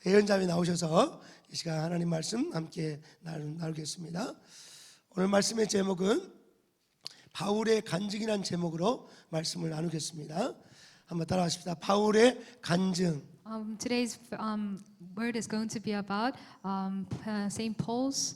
예언자님이 나오셔서 이 시간 하나님 말씀 함께 나누겠습니다. 오늘 말씀의 제목은 바울의 간증이라는 제목으로 말씀을 나누겠습니다. 한번 따라하십시다. 바울의 간증. Today's word is going to be about Saint Paul's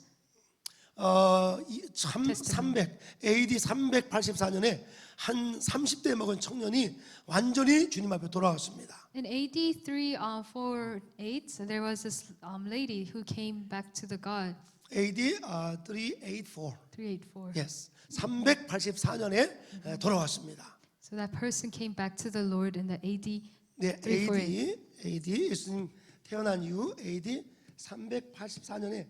AD 384년에 한 30대 먹은 청년이 완전히 주님 앞에 돌아왔습니다. In AD 348, there was this lady who came back to the God. AD 384. 384. Yes. 384년에 돌아왔습니다. So that person came back to the Lord in the AD 네, 348. AD 예수님 태어난 이후 AD 384년에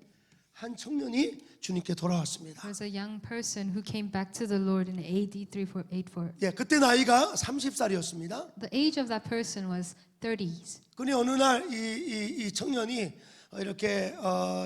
한 청년이 주님께 돌아왔습니다. There was a young person who came back to the Lord in AD 3484. 예, 그때 나이가 30살이었습니다. The age of that person was 30s. 그런데 어느 날 이 청년이 이렇게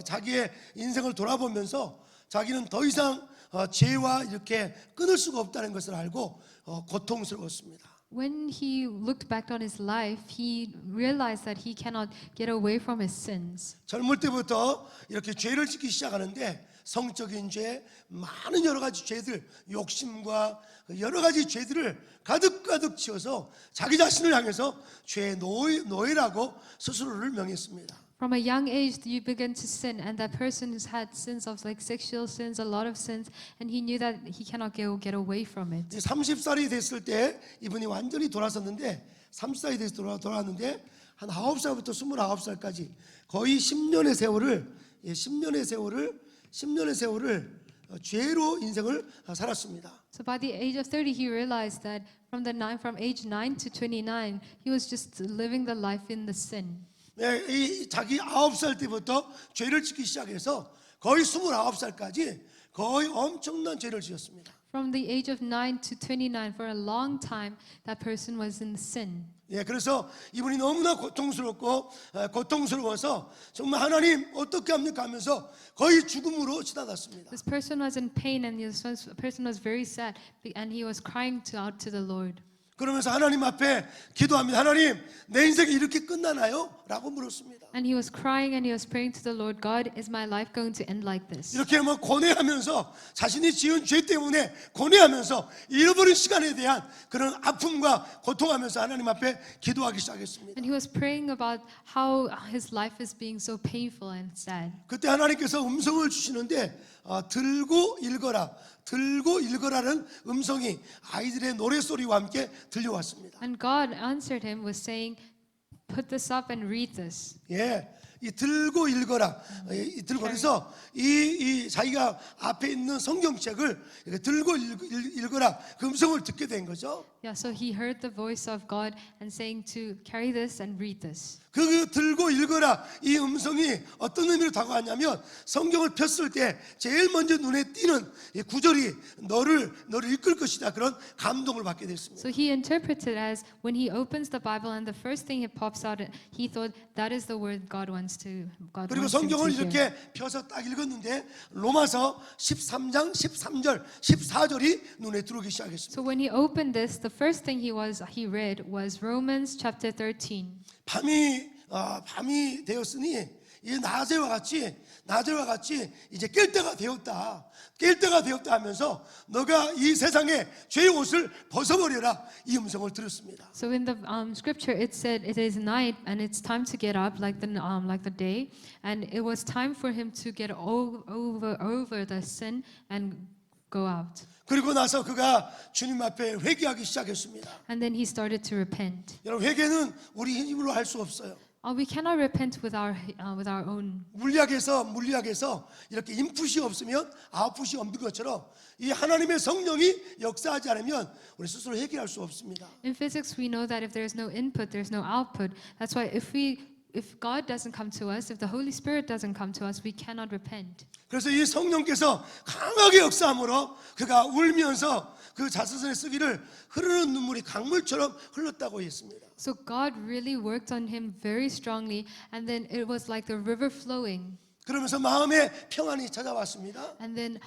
자기의 인생을 돌아보면서 자기는 더 이상 죄와 이렇게 끊을 수가 없다는 것을 알고 고통스러웠습니다. When he looked back on his life, he realized that he cannot get away from his sins. 젊을 때부터 이렇게 죄를 짓기 시작하는데 성적인 죄, 많은 여러 가지 죄들, 욕심과 여러 가지 죄들을 가득 지어서 자기 자신을 향해서 죄의 노예라고 스스로를 명했습니다. From a young age, you begin to sin, and that person has had sins of like sexual sins, a lot of sins, and he knew that he cannot get away from it. 30살이 됐을 때 이분이 완전히 돌아섰는데 30살이 돼서 돌아왔는데 한 9살부터 29살까지 거의 10년의 세월을 죄로 인생을 살았습니다. So by the age of 30, he realized that from age 9 to 29, he was just living the life in the sin. 네, 이 자기 9살 때부터 죄를 짓기 시작해서 거의 29살까지 거의 엄청난 죄를 지었습니다. From the age of 9 to 29, for a long time, that person was in sin. 예, 그래서 이분이 너무나 고통스러워서 정말 하나님 어떻게 합니까 하면서 거의 죽음으로 치닫았습니다. This person was in pain, and this person was very sad, and he was crying out to the Lord. 그러면서 하나님 앞에 기도합니다. 하나님, 내 인생이 이렇게 끝나나요? 라고 물었습니다. And he was crying and he was praying to the Lord, God, is my life going to end like this? 이렇게 고뇌하면서 자신이 지은 죄 때문에 고뇌하면서 잃어버린 시간에 대한 그런 아픔과 고통하면서 하나님 앞에 기도하기 시작했습니다. And he was praying about how his life is being so painful and sad. 그때 하나님께서 음성을 주시는데 들고 읽어라는 음성이 아이들의 노래소리와 함께 들려왔습니다. And God answered him with saying, put this up and read this. 예, 이 들고 읽어라. 그래서 이 자기가 앞에 있는 성경책을 들고 읽어라. 그 음성을 듣게 된 거죠. Yeah, so he heard the voice of God and saying to carry this and read this. 그 들고 읽어라 이 음성이 어떤 의미로 다가왔냐면 성경을 폈을 때 제일 먼저 눈에 띄는 이 구절이 너를 이끌 것이다, 그런 감동을 받게 됐습니다. So he interpreted as when he opens the Bible and the first thing it pops out, he thought that is the word God wants 그리고 him to 성경을 hear. 이렇게 펴서 딱 읽었는데 로마서 13장 13절 14절이 눈에 들어오기 시작했습니다. So when he opened this, the first thing he read was Romans chapter 13. 밤이 되었으니 이 낮에와 같이 이제 깰 때가 되었다 하면서 너가 이 세상의 죄의 옷을 벗어버려라, 이 음성을 들었습니다. So in the scripture it said it is night and it's time to get up like the day, and it was time for him to get over the sin and go out. 그리고 나서 그가 주님 앞에 회개하기 시작했습니다. And then he started to repent. 여러분, 회개는 우리 힘으로 할 수 없어요. We cannot repent with our own. 물리학에서 이렇게 인풋이 없으면 아웃풋이 없는 것처럼 이 하나님의 성령이 역사하지 않으면 우리 스스로 해결할 수 없습니다. In physics, we know that if there is no input, there is no output. That's why if God doesn't come to us, if the Holy Spirit doesn't come to us, we cannot repent. 그래서 이 성령께서 강하게 역사함으로 그가 울면서 그 자서전에 쓰기를 흐르는 눈물이 강물처럼 흘렀다고 했습니다. So God really worked on him very strongly, and then it was like the river flowing. 그러면서 마음에 평안이 찾아왔습니다. And then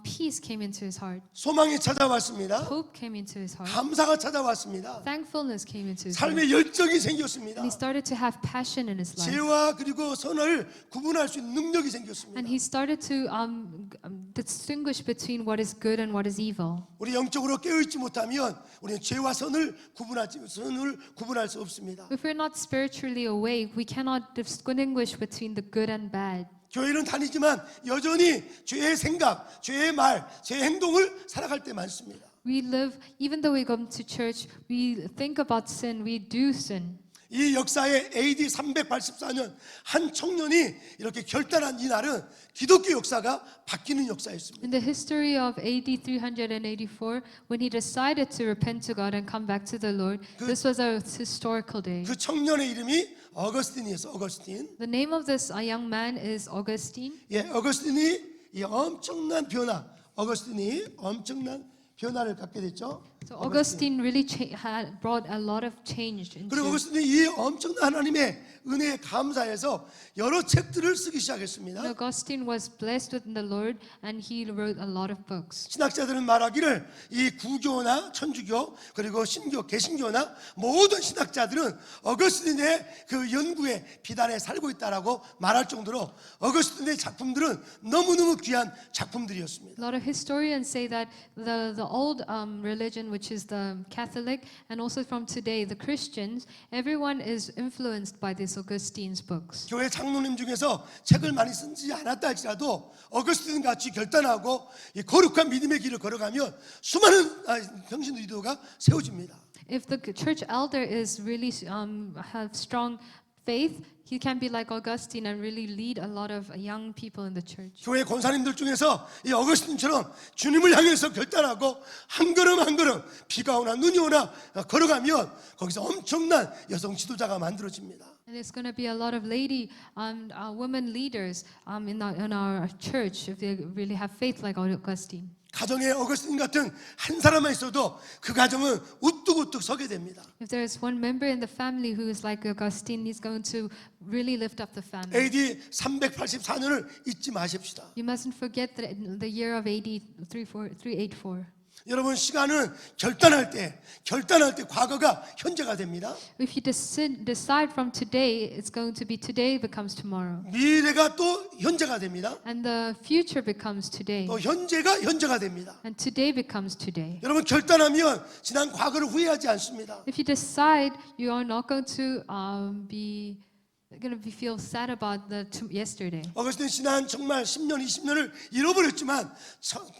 peace came into his heart. 소망이 찾아왔습니다. Hope came into his heart. 감사가 찾아왔습니다. Thankfulness came into his heart. 삶의 열정이 생겼습니다. And he started to have passion in his life. 죄와 그리고 선을 구분할 수 있는 능력이 생겼습니다. And he started to distinguish between what is good and what is evil. 우리 영적으로 깨어있지 못하면 우리는 죄와 선을 구분할 수 없습니다. If we're not spiritually awake, we cannot distinguish between the good and bad. 교회는 다니지만 여전히 죄의 생각, 죄의 말, 죄의 행동을 살아갈 때 많습니다. We live, even though we come to church, we think about sin, we do sin. 이 역사에 AD 384년 한 청년이 이렇게 결단한 이 날은 기독교 역사가 바뀌는 역사였습니다. In the history of AD 384, when he decided to repent to God and come back to the Lord, this was a historical day. 그 청년의 이름이 어거스틴이었어. 어거스틴. The name of this young man is Augustine. 예, 어거스틴이 이 엄청난 변화, 어거스틴이 엄청난 변화를 갖게 됐죠. So Augustine really had brought a lot of change 그리고 into. 어거스틴이 이 엄청난 하나님의 은혜에 감사해서 여러 책들을 쓰기 시작했습니다. And Augustine was blessed with the Lord, and he wrote a lot of books. 신학자들은 말하기를 이 구교나 천주교 그리고 신교, 개신교나 모든 신학자들은 어거스틴의 그 연구에 비단에 살고 있다라고 말할 정도로 어거스틴의 작품들은 너무너무 귀한 작품들이었습니다. A lot of historians say that the old religion, which is the Catholic, and also from today, the Christians, everyone is influenced by these Augustine's books. 교회 장로님 중에서 책을 많이 쓰지 않았다 할지라도 어거스틴 같이 결단하고 이 거룩한 믿음의 길을 걸어가면 수많은 평신 리더가 세워집니다. If the church elder is really have strong faith, he can be like Augustine and really lead a lot of young people in the church. 교회 권사님들 중에서 이 어거스틴처럼 주님을 향해서 결단하고 한 걸음 한 걸음 비가 오나 눈이 오나 걸어가면 거기서 엄청난 여성 지도자가 만들어집니다. And there's going to be a lot of women leaders in our church if they really have faith like Augustine. 가정에 어거스틴 같은 한 사람만 있어도 그 가정은 우뚝우뚝 서게 됩니다. If there's one member in the family who is like Augustine, he's going to really lift up the family. AD 384년을 잊지 마십시다. You mustn't forget the year of AD 384. 여러분 시간은 결단할 때 과거가 현재가 됩니다. If you decide from today, it's going to be today becomes tomorrow. 미래가 또 현재가 됩니다. And the future becomes today. 또 현재가 현재가 됩니다. And today becomes today. 여러분 결단하면 지난 과거를 후회하지 않습니다. If you decide, you are not going to feel sad about yesterday. 어거스틴 지난 정말 10년, 20년을 잃어버렸지만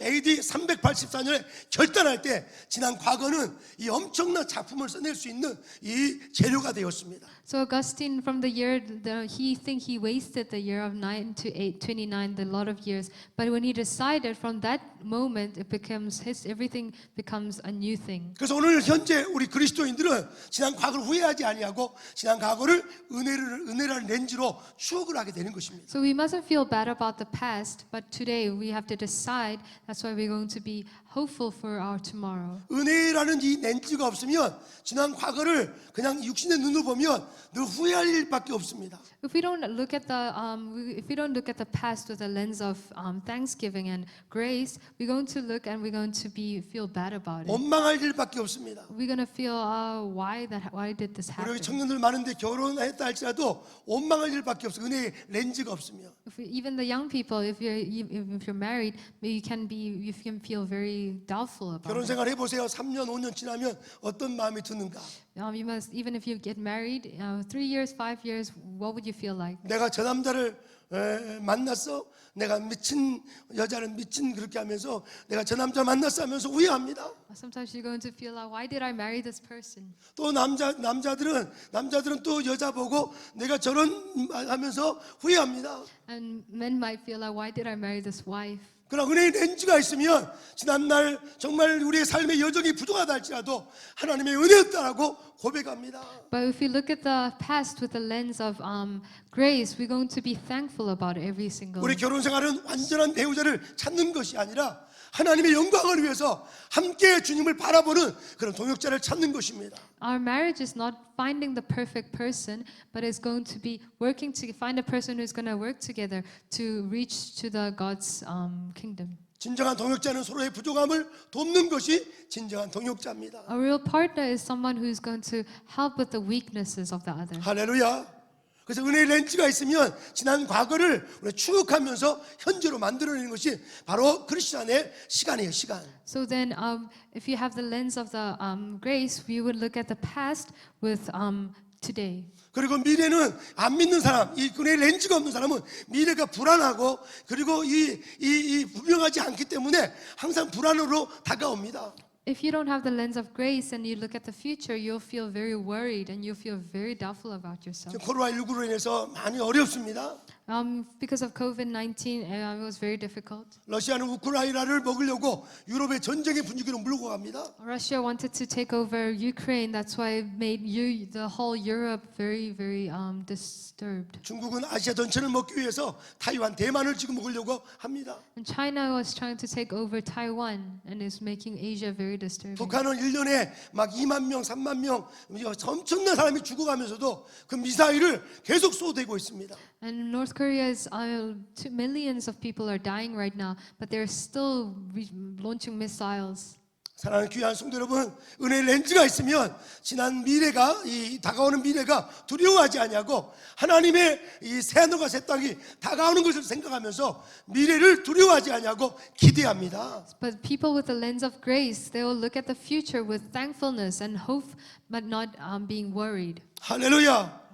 AD 384년에 결단할 때 지난 과거는 이 엄청난 작품을 써낼 수 있는 이 재료가 되었습니다. So Augustine, from the year, he wasted the year of 9 to 29, the lot of years. But when he decided, from that moment, everything becomes a new thing. 그래서 오늘 현재 우리 그리스도인들은 지난 과거를 후회하지 아니하고 지난 과거를 은혜라는 렌즈로 추억을 하게 되는 것입니다. So we mustn't feel bad about the past, but today we have to decide. That's why we're going to be hopeful for our tomorrow. 은혜라는 이 렌즈가 없으면 지난 과거를 그냥 육신의 눈으로 보면 늘 후회할 일밖에 없습니다. If we don't look at the past with a lens of thanksgiving and grace, we're going to look and we're going to feel bad about it. 원망할 일밖에 없습니다. We're going to feel why did this 우리 happen? 청년들 많은데 결혼했다 할지라도 원망할 일밖에 없어. 은혜의 렌즈가 없으면. Even the young people, if you're married, you can feel very doubtful about 결혼 it. 생활 해보세요. 3년, 5년 지나면 어떤 마음이 드는가? Even if you get married, 3 years, 5 years, what would you feel like? 내가 저 남자를 만났어. 내가 미친 여자를 그렇게 하면서 내가 저 남자 만났어 하면서 후회합니다. Sometimes you're going to feel like, why did I marry this person? 또 남자들은 또 여자 보고 내가 저런 하면서 후회합니다. And men might feel like, why did I marry this wife? 그러나 은혜의 렌즈가 있으면 지난날 정말 우리의 삶의 여정이 부족하다 할지라도 하나님의 은혜였다라고 고백합니다. But if we look at the past with the lens of grace, we're going to be thankful about every single. 우리 결혼 생활은 완전한 배우자를 찾는 것이 아니라 하나님의 영광을 위해서 함께 주님을 바라보는 그런 동역자를 찾는 것입니다. Our marriage is not finding the perfect person, but is going to be working to find a person who's going to work together to reach to the God's kingdom. 진정한 동역자는 서로의 부족함을 돕는 것이 진정한 동역자입니다. A real partner is someone who's going to help with the weaknesses of the other. 할렐루야. 그래서 은혜의 렌즈가 있으면 지난 과거를 우리 추억하면서 현재로 만들어내는 것이 바로 크리스천의 시간이에요. 시간. So then, if you have the lens of the grace, we would look at the past with today. 그리고 미래는 안 믿는 사람, 이 은혜의 렌즈가 없는 사람은 미래가 불안하고 그리고 이 분명하지 않기 때문에 항상 불안으로 다가옵니다. If you don't have the lens of grace and you look at the future, you'll feel very worried and you'll feel very doubtful about yourself. 지금 코로나19로 인해서 많이 어렵습니다. Because of COVID-19, it was very difficult. 러시아는 우크라이나를 먹으려고 유럽의 전쟁의 분위기로 몰고 갑니다. Russia wanted to take over Ukraine. That's why it made the whole Europe very, very disturbed. 중국은 아시아 전체를 먹기 위해서 타이완, 대만을 지금 먹으려고 합니다. And China was trying to take over Taiwan and is making Asia very disturbing. 북한은 1년에 막 2만 명, 3만 명 엄청난 사람이 죽어가면서도 그 미사일을 계속 쏘대고 있습니다. And North Korea's millions of people are dying right now, but they're still launching missiles. 사랑하는 귀한 성도 여러분, 은혜의 렌즈가 있으면 지난 미래가 이 다가오는 미래가 두려워하지 아니하고 하나님의 이 새하늘과 새 땅이 다가오는 것을 생각하면서 미래를 두려워하지 아니하고 기대합니다. But people with the lens of grace, they will look at the future with thankfulness and hope, but not being worried. 할렐루야.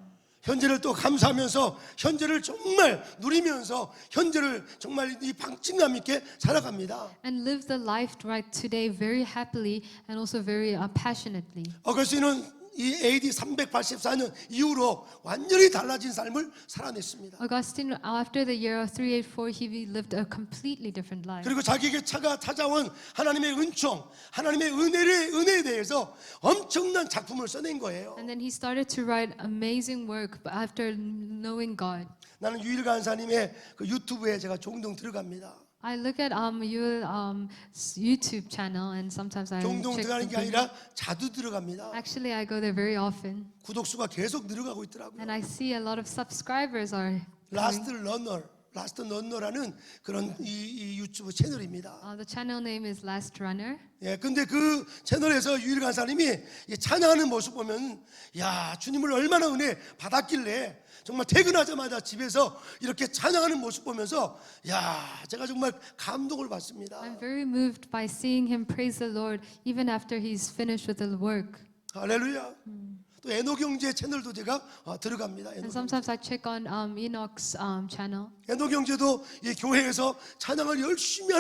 현재를 또 감사하면서 현재를 정말 누리면서 현재를 정말 이 방침감 있게 살아갑니다. And live the life right today very happily and also very passionately. 어거스틴은 이 AD 384년 이후로 완전히 달라진 삶을 살아냈습니다. Augustine, after the year of 384, he lived a completely different life. 그리고 자기에게 찾아온 하나님의 은총, 하나님의 은혜에 대해서 엄청난 작품을 써낸 거예요. And then he started to write amazing work after knowing God. 나는 유일 간사님의 그 유튜브에 제가 종종 들어갑니다. I look at your YouTube channel and sometimes I 종종 check 들어가는 게 the video. 아니라 자주 들어갑니다. Actually, I go there very often, 구독 수가 계속 늘어가고 있더라고요. and I see a lot of subscribers are coming. 라스트 런너라는 그런 이 유튜브 채널입니다. The channel name is Last Runner. 예, 근데 그 채널에서 유일 간사님이 찬양하는 모습 보면, 야, 주님을 얼마나 은혜 받았길래 정말 퇴근하자마자 집에서 이렇게 찬양하는 모습 보면서, 야, 제가 정말 감동을 받습니다. I'm very moved by seeing him praise the Lord even after he's finished with the work. 할렐루야. 또 에녹경제 채널도 제가 들어갑니다. And sometimes I check on Enoch's channel. 에녹경제도 이 교회에서 찬양을 열심히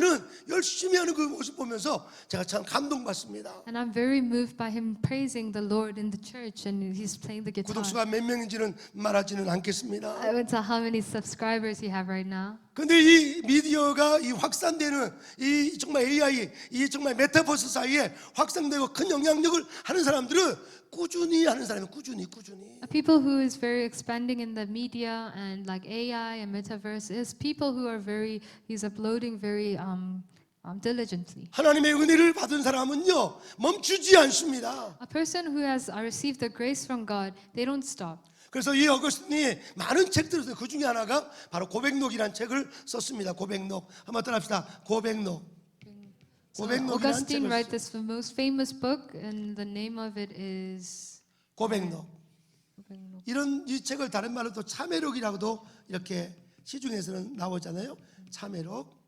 하는 그 모습 보면서 제가 참 감동받습니다. And I'm very moved by him praising the Lord in the church, and he's playing the guitar. 구독수가 몇 명인지는 말하지는 않겠습니다. I won't tell how many subscribers he have right now. 근데 이 미디어가 이 확산되는 이 정말 AI, 이 정말 메타버스 사이에 확산되고 큰 영향력을 하는 사람들은 꾸준히 하는 사람이 꾸준히. People who is very expanding in the media and like AI and metaverse is people who are he's uploading very diligently. 하나님의 은혜를 받은 사람은요 멈추지 않습니다. A person who has received the grace from God, they don't stop. 그래서 이 어거스틴이 많은 책들을 써요. 그 중에 하나가 바로 고백록이라는 책을 썼습니다. 고백록. 한번 따라합시다. 고백록. So 고백록이라는 Augustine 책을 wrote this most famous book, and the name of it is 고백록. 이런 이 책을 다른 말로 또 참회록이라고도 이렇게 시중에서는 나오잖아요. 참회록.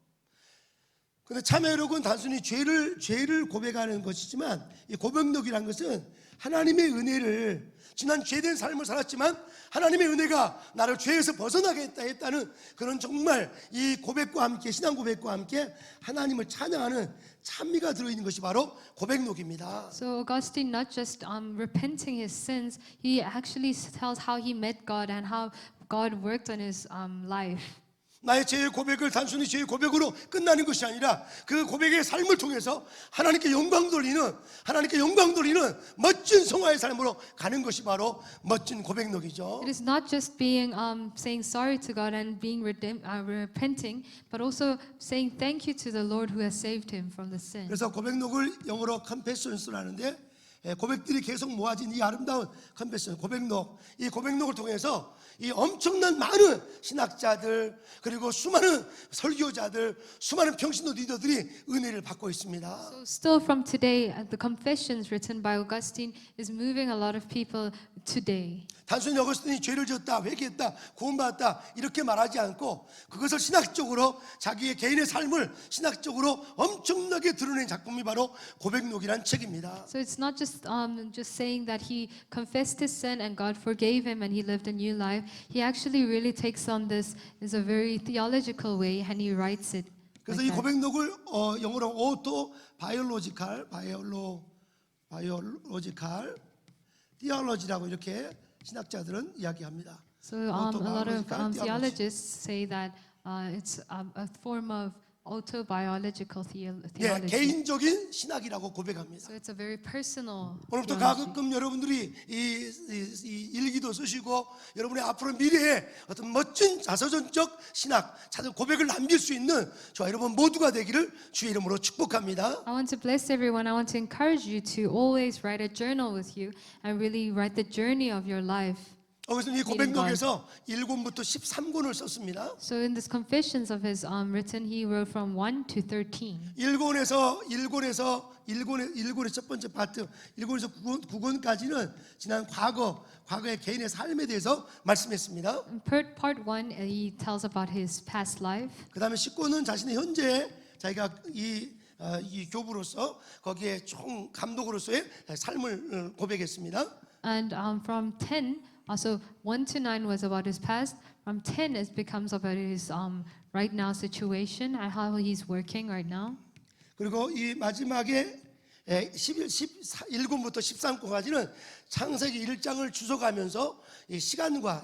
근데 참회록은 단순히 죄를 고백하는 것이지만 이 고백록이라는 것은 하나님의 은혜를 지난 죄된 삶을 살았지만 하나님의 은혜가 나를 죄에서 벗어나게 했다는 그런 정말 이 고백과 함께 신앙 고백과 함께 하나님을 찬양하는 찬미가 들어있는 것이 바로 고백록입니다. So Augustine not just repenting his sins, he actually tells how he met God and how God worked on his life. 나의 죄의 고백을 단순히 죄의 고백으로 끝나는 것이 아니라 그 고백의 삶을 통해서 하나님께 영광 돌리는 멋진 성화의 삶으로 가는 것이 바로 멋진 고백록이죠. It is not just being saying sorry to God and being repenting, but also saying thank you to the Lord who has saved him from the sin. 그래서 고백록을 영어로 confessions를 하는데 고백들이 계속 모아진 이 아름다운 confession, 고백록, 이 고백록을 통해서 이 엄청난 많은 신학자들 그리고 수많은 설교자들, 수많은 평신도 리더들이 은혜를 받고 있습니다. So still from today, the confessions written by Augustine is moving a lot of people today. 단순히 어거스틴이 죄를 지었다, 회개했다, 구원받았다 이렇게 말하지 않고 그것을 신학적으로 자기의 개인의 삶을 신학적으로 엄청나게 드러낸 작품이 바로 고백록이라는 책입니다. So it's not just saying that he confessed his sin and God forgave him and he lived a new life. He actually really takes on this as a very theological way and he writes it. 그래서 like 이 that. 고백록을 영어로 오토 바이올로지칼 티올로지라고 이렇게 신학자들은 이야기합니다. So a lot of Autobiographical theology. theologists say that it's a form of autobiological 예, theology. 개인적인 신학이라고 고백합니다. So it's a very personal 오늘부터 theology. 가끔 여러분들이 이 일기도 쓰시고 여러분의 앞으로 미래에 어떤 멋진 자서전적 신학, 고백을 남길 수 있는 저와 여러분 모두가 되기를 주의 이름으로 축복합니다. I want to bless everyone. I want to encourage you to always write a journal with you and really write the journey of your life. 그래서 이 고백록에서 1권부터 13권을 썼습니다. So in this confessions of his written, he wrote from 1 to 13. 1권의 첫 번째 파트, 1권에서 9권까지는 지난 과거의 개인의 삶에 대해서 말씀했습니다. In part 1, he tells about his past life. 그 다음에 10권은 자신의 현재 자기가 이 교부로서 거기에 총 감독으로서의 삶을 고백했습니다. And from 10, so 1 to 9 was about his past. From 10, it becomes about his right now situation and how he's working right now. 그리고 이 마지막에 1권부터 13권까지는 창세기 1장을 주석하면서 이 시간과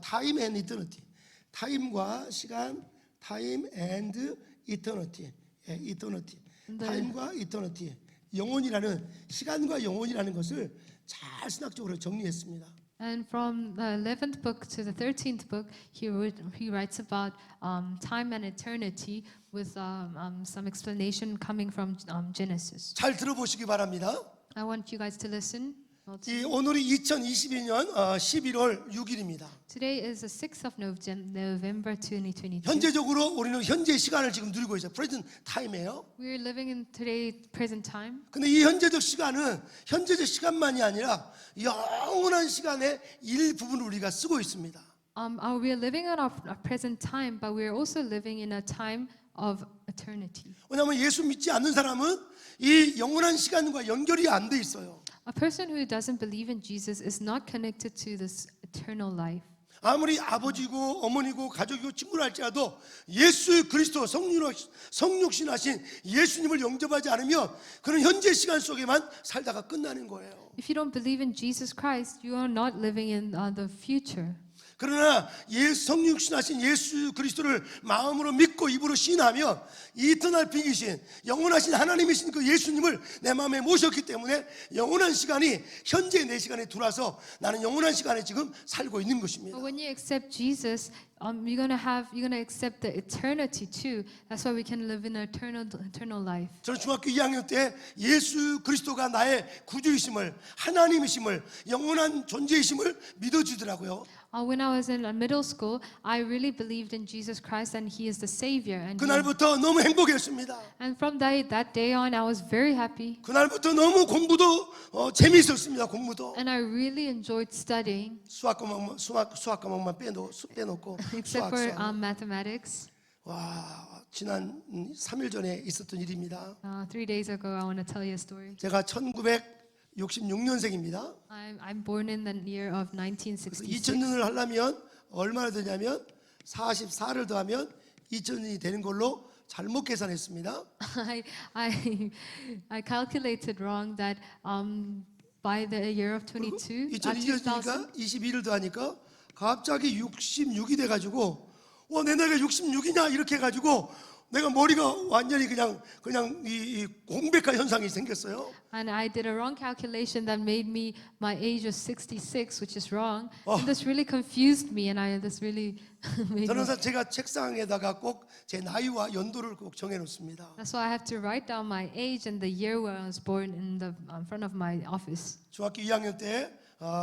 타임 앤 이터니티, 타임과 시간, 타임 앤드 이터니티, 타임과 이터니티, 영혼이라는 시간과 영혼이라는 것을 잘 신학적으로 정리했습니다. And from the 11th book to the 13th book, he writes about time and eternity with some explanation coming from Genesis. 잘 들어보시기 바랍니다. I want you guys to listen. 오늘이 2022년 11월 6일입니다. Today is the 6th of November 2022. 현재적으로 우리는 현재 시간을 지금 누리고 있어요. 프레젠트 타임이에요. We are living in today's present time. 근데 이 현재적 시간은 현재적 시간만이 아니라 영원한 시간의 일부분을 우리가 쓰고 있습니다. We are living in our present time, but we are also living in a time of eternity. 왜냐하면 예수 믿지 않는 사람은 이 영원한 시간과 연결이 안 돼 있어요. A person who doesn't believe in Jesus is not connected to this eternal life. 아무리 아버지고 어머니고 가족이고 친구라 할지라도 예수 그리스도 성육신하신 예수님을 영접하지 않으면 그는 현재 시간 속에만 살다가 끝나는 거예요. If you don't believe in Jesus Christ, you are not living in the future. 그러나 성육신하신 예수 그리스도를 마음으로 믿고 입으로 시인하면 이터널 빅이신 영원하신 하나님이신 그 예수님을 내 마음에 모셨기 때문에 영원한 시간이 현재 내 시간에 들어와서 나는 영원한 시간에 지금 살고 있는 것입니다. But when you accept Jesus, you're gonna accept the eternity too. That's why we can live in eternal life. 저는 중학교 2학년 때 예수 그리스도가 나의 구주이심을 하나님이심을 영원한 존재이심을 믿어주더라고요. When I was in middle school, I really believed in Jesus Christ and He is the Savior. And 그날부터 너무 행복했습니다. from that day on, I was very happy. 그날부터 너무 공부도 재미있었습니다. 공부도 And I really enjoyed studying, 수학 과목만 빼놓고 except for mathematics. 와, 지난 3일 전에 있었던 일입니다. 3 days ago, I want to tell you a story. 제가 1966년생입니다. I'm born in the year of 1966. 2000년을 하려면 얼마나 되냐면 44를 더하면 2000년이 되는 걸로 잘못 계산했습니다. I calculated wrong that by the year of 2000, 2002년이니까 22를 더하니까 갑자기 66이 돼가지고 내 나이가 66이냐 이렇게 해가지고 내가 머리가 완전히 그냥 이 공백화 현상이 생겼어요. And I did a wrong calculation that made me my age was 66, which is wrong. And this really confused me, and this really made me. 저는 제가 책상에다가 꼭 제 나이와 연도를 꼭 정해놓습니다. That's why I have to write down my age and the year where I was born in the front of my office. 중학교 2학년 때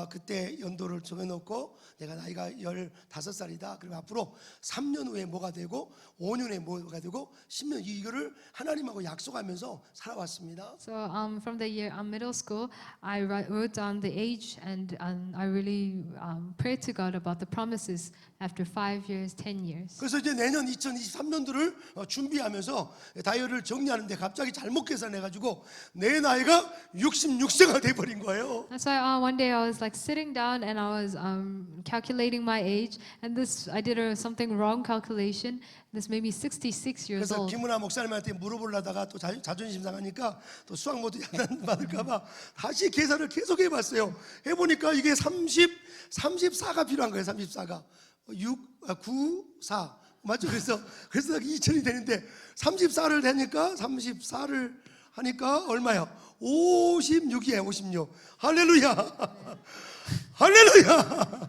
그때 연도를 정해놓고 내가 나이가 15살이다. 그리고 앞으로 3년 후에 뭐가 되고 5년 후에 뭐가 되고 10년 이거를 하나님하고 약속하면서 살아왔습니다. So from the year middle school, I wrote down the age and I really prayed to God about the promises after 5 years, 10 years. 그래서 이제 내년 2023년도를 준비하면서 다이어리를 정리하는데 갑자기 잘못 계산해가지고 내 나이가 66세가 돼버린 거예요. That's why one day I was like sitting down and I was calculating my age, and I did something wrong calculation. This made me 66 years 그래서 old. 김은아 목사님한테 물어보려다가 또 자존심 상하니까 또 수학 모두 야단 받을까봐 다시 계산을 계속 해봤어요. 해보니까 이게 34가 필요한 거예요. 34가 9, 4 맞죠? 그래서 2000이 되는데 34를 되니까 34를 하니까 얼마요? 56이에요. 56. 할렐루야. 할렐루야.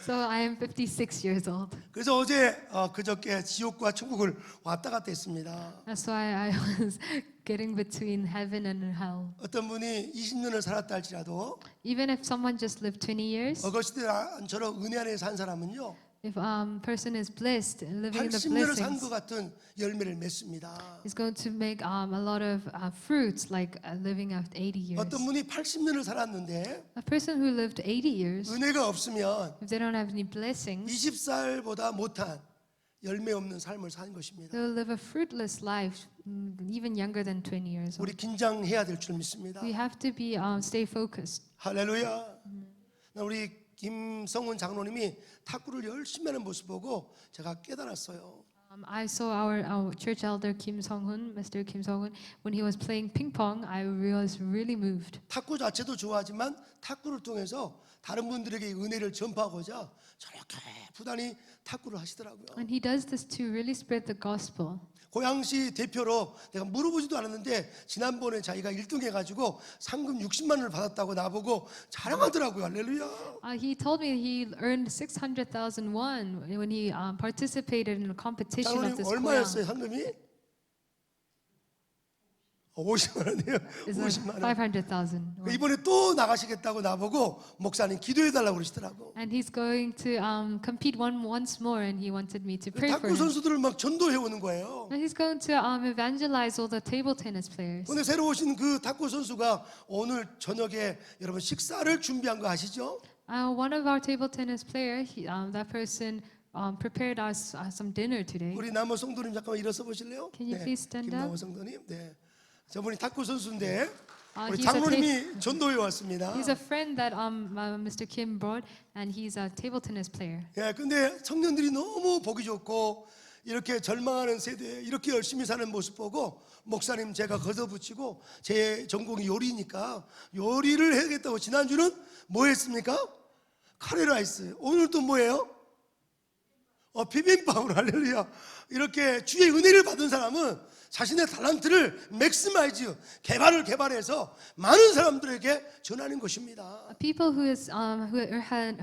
So I am 56 years old. 그래서 어제 그저께 지옥과 천국을 왔다 갔다 했습니다. That's why I was getting between heaven and hell. 어떤 분이 20년을 살았다 할지라도 Even if someone just lived 20 years, 어거스틴처럼 은혜 안에 산 사람은요 if person is blessed and living in the 80년을 산 blessings, 것 같은 열매를 맺습니다. is going to make a lot of fruits like living out 80 years. 어떤 분이 80년을 살았는데 A person who lived 80 years, 은혜가 없으면 if they don't have any blessings, 20살보다 못한 열매 없는 삶을 사는 것입니다. they will live a fruitless life, even younger than 20 years 우리 old. 긴장해야 될 줄 믿습니다. We have to be stay focused. 할렐루야. 우리 김성훈 장로님이 탁구를 열심히 하는 모습 보고 제가 깨달았어요. I saw our church elder Kim Song-hun, Mr. Kim Song-hun, when he was playing ping pong. I was really moved. 탁구 자체도 좋아하지만 탁구를 통해서 다른 분들에게 은혜를 전파하고자 저렇게 부단히 탁구를 하시더라고요. And he does this to really spread the gospel. 고양시 대표로 내가 물어보지도 않았는데 지난번에 자기가 1등 해가지고 상금 60만 원을 받았다고 나보고 자랑하더라고요. 할렐루야. He told me he earned 600,000 won when he participated in a competition of 장로님 this 얼마였어요 고양. 상금이? 50만 원이에요. It's 50만 원. 500,000. won. 이번에 또 나가시겠다고 나보고 목사님 기도해달라고 그러시더라고. And he's going to compete once more, and he wanted me to pray for 탁구 him. 선수들을 막 전도해 오는 거예요. And he's going to evangelize all the table tennis players. 근데 새로 오신 그 탁구 선수가 오늘 저녁에 여러분 식사를 준비한 거 아시죠? One of our table tennis players, that person prepared us some dinner today. 우리 남호 성도님 잠깐만 일어서 보실래요? Can you please stand up? 김남호 성도님. 네. 저분이 탁구 선수인데 우리 he's a 장로님이 전도해 왔습니다. He's a friend that Mr. Kim brought, and he's a table tennis player. 예, 근데 청년들이 너무 보기 좋고 이렇게 절망하는 세대에 이렇게 열심히 사는 모습 보고 목사님 제가 걷어붙이고 제 전공이 요리니까 요리를 해야겠다고 지난주는 뭐 했습니까? 카레라이스. 오늘 또 뭐예요? 비빔밥으로 할렐루야. 이렇게 주의 은혜를 받은 사람은 자신의 탤런트를 맥시마이즈 개발해서 많은 사람들에게 전하는 것입니다. People who had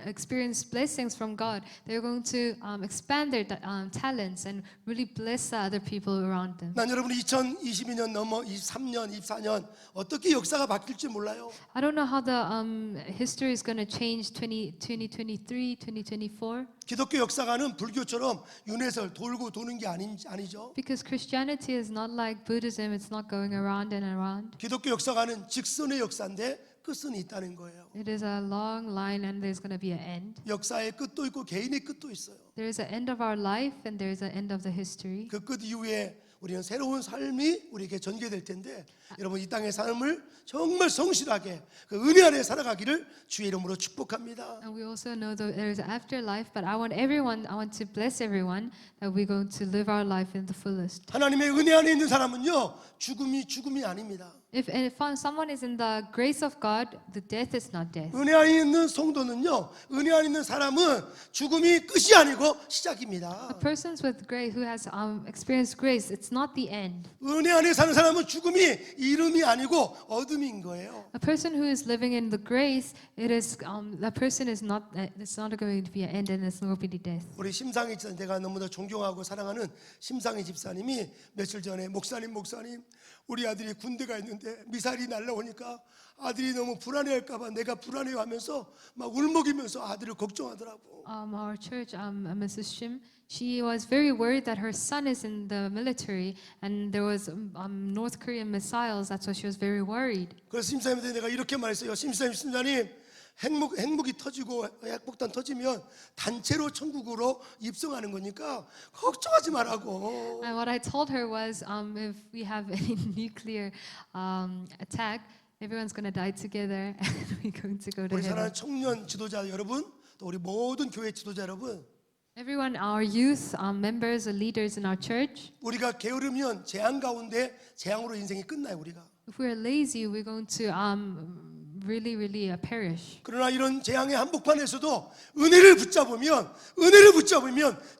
experienced blessings from God, they're going to expand their talents and really bless the other people around them. 난 여러분 2022년 넘어 23년, 24년 어떻게 역사가 바뀔지 몰라요. I don't know how the history is going to change 2023, 2024. 기독교 역사가는 불교처럼 윤회설 돌고 도는 게 아니죠. Because Christianity is not like Buddhism, it's not going around and around. 기독교 역사가는 직선의 역사인데 끝은 있다는 거예요. It is a long line and there's going to be an end. 역사의 끝도 있고 개인의 끝도 있어요. There is an end of our life and there is an end of the history. 그 끝 이후에 우리는 새로운 삶이 우리에게 전개될 텐데 여러분 이 땅의 삶을 정말 성실하게 그 은혜 안에 살아가기를 주의 이름으로 축복합니다. And we also know that there is an afterlife, but I want to bless everyone that we're going to live our life in the fullest. 하나님의 은혜 안에 있는 사람은요 죽음이 아닙니다. If someone is in the grace of God, the death is not death. 은혜 안에 있는 성도는요, 은혜 안에 있는 사람은 죽음이 끝이 아니고 시작입니다. A person with grace who has experienced grace, it's not the end. 은혜 안에 사는 사람은 죽음이 이름이 아니고 어둠인 거예요. A person who is living in the grace, it is that person is not. It's not going to be an end, and it's not going to be death. 우리 심상희 집사님, 내가 너무나 존경하고 사랑하는 심상희 집사님이 며칠 전에 목사님 우리 아들이 군대가 있는데 미사일이 날라오니까 아들이 너무 불안해할까봐 내가 불안해하면서 막 울먹이면서 아들을 걱정하더라고. Our church, Mrs. Shim, she was very worried that her son is in the military and there was North Korean missiles. That's why she was very worried. 그래서 심사님한테 내가 이렇게 말했어요. 심사님 핵무기 터지고 핵폭탄 터지면 단체로 천국으로 입성하는 거니까 걱정하지 말라고. And what I told her was, if we have any nuclear attack, everyone's going to die together and we're going to go to 우리 heaven. 사랑하는 청년 지도자 여러분, 또 우리 모든 교회 지도자 여러분, Everyone, our youth, members, leaders in our church, 우리가 게으르면 재앙 가운데 재앙으로 인생이 끝나요. 우리가. if we're lazy, we're going to really perish. 그러나 이런 재앙의 한복판에서도 은혜를 붙잡으면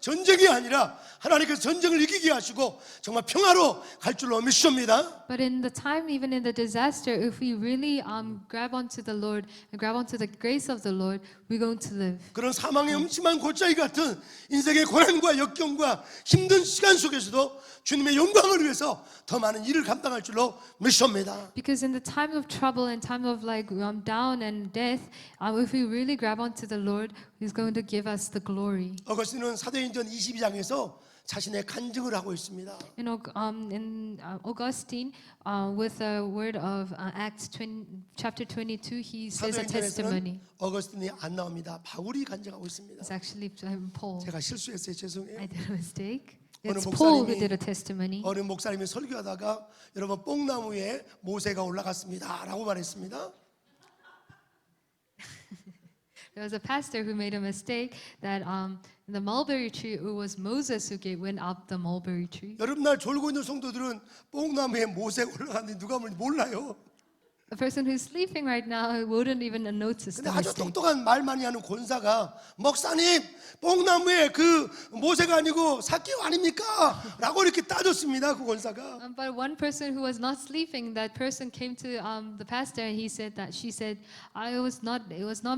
전쟁이 아니라 하나님께서 전쟁을 이기게 하시고 정말 평화로 갈 줄로 믿습니다. But in the time, even in the disaster, if we really grab onto the Lord and grab onto the grace of the Lord, we're going to live. 그런 사망의 음침한 골짜기 같은 인생의 고난과 역경과 힘든 시간 속에서도 주님의 영광을 위해서 더 많은 일을 감당할 줄로 믿습니다. Because in the time of trouble and time of down and death, if we really grab onto the Lord, He's going to give us the glory. 어거스틴은 사도행전 22장에서 자신의 간증을 하고 있습니다. In Augustine, with the word of Acts chapter 22, he says a testimony. 사도행전에서는 어거스틴이 안 나옵니다. 바울이 간증하고 있습니다. It's actually Paul. 제가 실수했어요. 죄송해요. I did a mistake. 어느 It's Paul who 목사님이- did a testimony. 어느 목사님이 설교하다가 여러분 뽕나무에 모세가 올라갔습니다라고 말했습니다. There was a pastor who made a mistake that the mulberry tree, it was Moses who went up the mulberry tree. 여러분 날 졸고 있는 성도들은 뽕나무에 모세가 올라갔는데 누가 몰라요. A person who's sleeping right now wouldn't even notice 근데 the 아주 mistake. 똑똑한 말 많이 하는 권사가 목사님 뽕나무에 그 모세가 아니고 사케오 아닙니까? 라고 이렇게 따졌습니다. 그 권사가. But one person who was not sleeping, that person came to the pastor and she said, it was not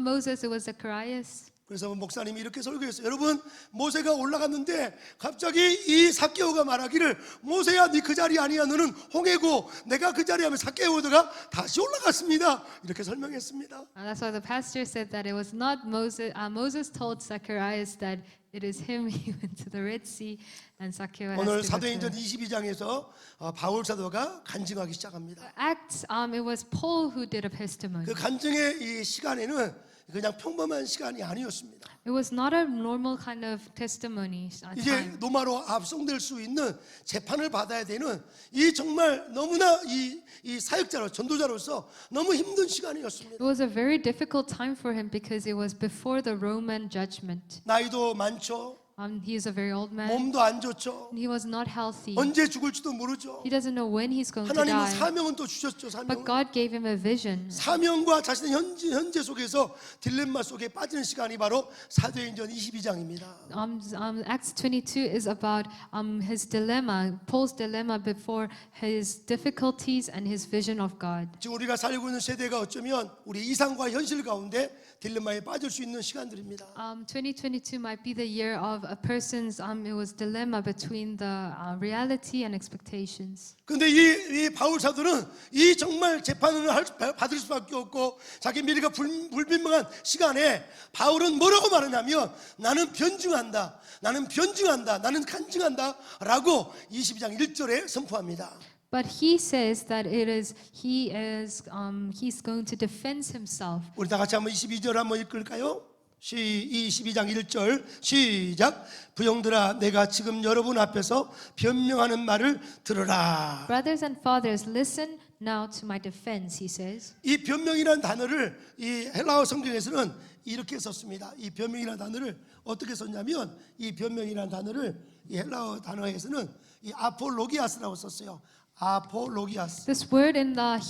Moses, it was Zacharias. 그래서 목사님이 이렇게 설교했어요. 여러분 모세가 올라갔는데 갑자기 이 사케오가 말하기를 모세야 네 그 자리 아니야 너는 홍해고 내가 그 자리 하면 사케오가 다시 올라갔습니다. 이렇게 설명했습니다. And that's why the pastor said that it was not Moses. Moses told Zacharias that it is him. He went to the Red Sea, and Zacchaeus 오늘 has to go 사도행전 to 22장에서 바울 사도가 간증하기 시작합니다. Acts. It was Paul who did a testimony. 그 간증의 이 시간에는 그냥 평범한 시간이 아니었습니다. It was not a normal kind of testimony 이제 time. 로마로 압송될 수 있는 재판을 받아야 되는 이 정말 너무나 이 사역자로 전도자로서 너무 힘든 시간이었습니다. It was a very difficult time for him because it was before the Roman judgment. 나이도 많죠. He is a very old man. 몸도 안 좋죠. He was not healthy. 언제 죽을지도 모르죠. He doesn't know when he's going to 하나님은 die. 사명은 또 주셨죠. But 사명. God gave him a vision. 사명과 자신의 현재 속에서 딜레마 속에 빠지는 시간이 바로 사도행전 22장입니다. Acts 22 is about his dilemma, Paul's dilemma before his difficulties and his vision of God. 지금 우리가 살고 있는 세대가 어쩌면 우리 이상과 현실 가운데 딜레마에 빠질 수 있는 시간들입니다. 2022 might be the year of a person's it was dilemma between the reality and expectations. 근데 이 바울 사도는 이 정말 재판을 받을 수밖에 없고 자기 미래가 불분명한 시간에 바울은 뭐라고 말하냐면 나는 변증한다, 나는 간증한다 라고 22장 1절에 선포합니다. But he says that he's going to defend himself. 우리 다 같이 한번 22절 한번 읽을까요? 22장 1절 시작. 부형들아 내가 지금 여러분 앞에서 변명하는 말을 들으라. Brothers and fathers, listen now to my defense, he says. 이 변명이라는 단어를 이 헬라어 성경에서는 이렇게 썼습니다. 이 변명이라는 단어를 어떻게 썼냐면 이 변명이라는 단어를 이 헬라어 단어에서는 이 아폴로기아스라고 썼어요. 아폴로기아스. This word in the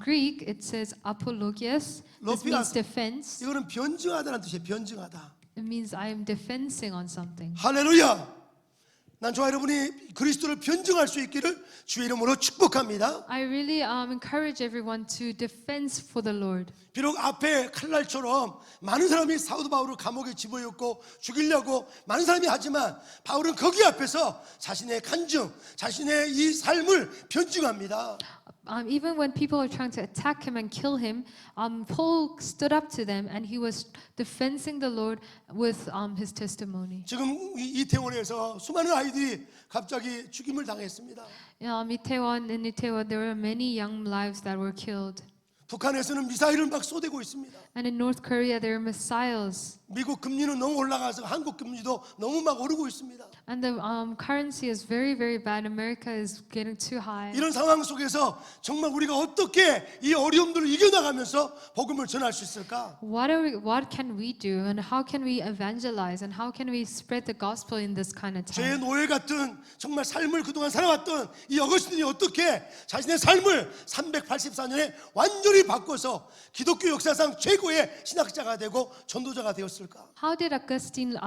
Greek, it says apologias. This means 로피아스. defense. 이거는 변증하다는 뜻이에요. 변증하다. It means I am defending on something. 할렐루야. 난 저와 여러분이 그리스도를 변증할 수 있기를 주의 이름으로 축복합니다. I really encourage everyone to defend for the Lord. 비록 앞에 칼날처럼 많은 사람이 사도 바울을 감옥에 집어넣고 죽이려고 많은 사람이 하지만 바울은 거기 앞에서 자신의 간증, 자신의 이 삶을 변증합니다. Even when people are trying to attack him and kill him, Paul stood up to them and he was defending the Lord with his testimony. 지금 이태원에서 수많은 아이들이 갑자기 죽임을 당했습니다. In Itaewon, there were many young lives that were killed. 북한에서는 미사일을 막 쏘대고 있습니다. And in North Korea, there are missiles. 미국 금리는 너무 올라가서 한국 금리도 너무 막 오르고 있습니다. And the currency is very, very bad. America is getting too high. 이런 상황 속에서 정말 우리가 어떻게 이 어려움들을 이겨나가면서 복음을 전할 수 있을까? What can we do, and how can we evangelize, and how can we spread the gospel in this kind of 죄의 time? 노예 같은 정말 삶을 그동안 살아왔던 이 어거스틴이 어떻게 자신의 삶을 384년에 완전히 바꿔서 기독교 역사상 최고의 신학자가 되고 전도자가 되었을까? How did Augustine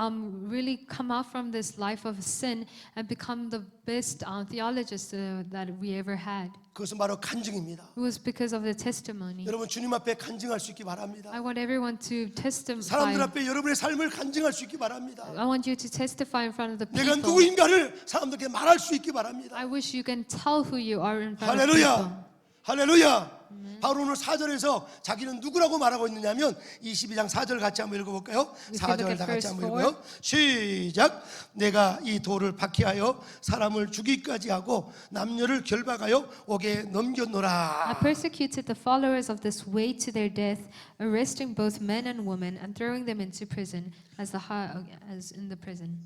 really come out from this life of sin and become the best theologist that we ever had? 그것은 바로 간증입니다. It was because of the testimony. 여러분 주님 앞에 간증할 수 있기 바랍니다. I want everyone to testify. 사람들 앞에 여러분의 삶을 간증할 수 있기 바랍니다. I want you to testify in front of the 내가 people. 누구인가를 사람들에게 말할 수 있기 바랍니다. I wish you can tell who you are in front of people. 할렐루야. 할렐루야. 바로 오늘 4절에서 자기는 누구라고 말하고 있느냐면 22장 4절 같이 한번 읽어볼까요? We can look 4절 at 다 같이 verse 한번 4. 읽어요. 시작. 내가 이 돌을 박해하여 사람을 죽이기까지 하고 남녀를 결박하여 옥에 넘겼노라. I persecuted the followers of this way to their death, arresting both men and women and throwing them into prison as in the prison.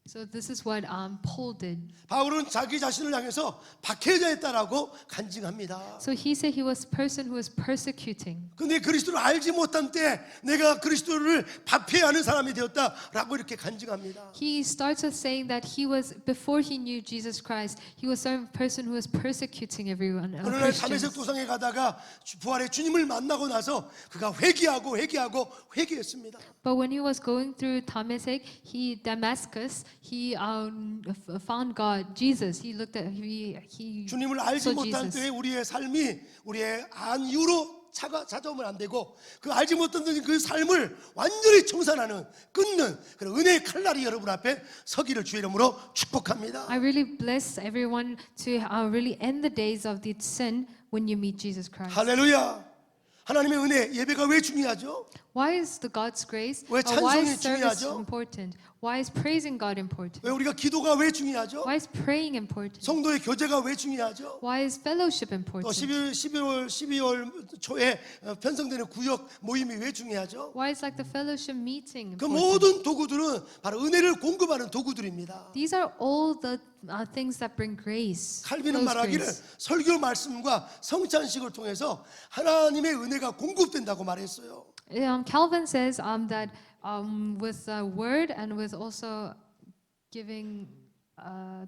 So this is what Paul did. 바울은 자기 자신을 향해서 박해자였다라고 간증합니다. So he said he was a person who was persecuting. 근데 그리스도를 알지 못한 때 내가 그리스도를 박해하는 사람이 되었다라고 이렇게 간증합니다. He starts with saying that he was, before he knew Jesus Christ, he was a person who was persecuting everyone. 어느 날 다메섹 Christians. 도상에 가다가 부활의 주님을 만나고 나서 그가 회개하고 회개했습니다. But when he was going through Damascus, he found God, Jesus. He looked at he 주님을 알지 saw 못할 Jesus. 때 우리의 삶이 우리의 안 이유로 찾아오면 안 되고 그 알지 못한 그 삶을 완전히 청산하는 끊는 그런 은혜의 칼날이 여러분 앞에 서기를 주의 이름으로 축복합니다. I really bless everyone to really end the days of the sin when you meet Jesus Christ. 할렐루야. 하나님의 은혜 예배가 왜 중요하죠? Why is the God's grace? 왜 Why 찬송이 is service 중요하죠? important? Why is praising God important? 왜 우리가 기도가 왜 중요하죠? Why is praying important? 성도의 교제가 왜 중요하죠? Why is fellowship 또 important? 12월 초에 편성되는 구역 모임이 왜 중요하죠? Why is like the fellowship meeting 그 important? 모든 도구들은 바로 은혜를 공급하는 도구들입니다. These are all the things that bring grace. 칼빈은 flows 말하기를 grace. 설교 말씀과 성찬식을 통해서 하나님의 은혜가 공급된다고 말했어요. Calvin says that with the word and with also giving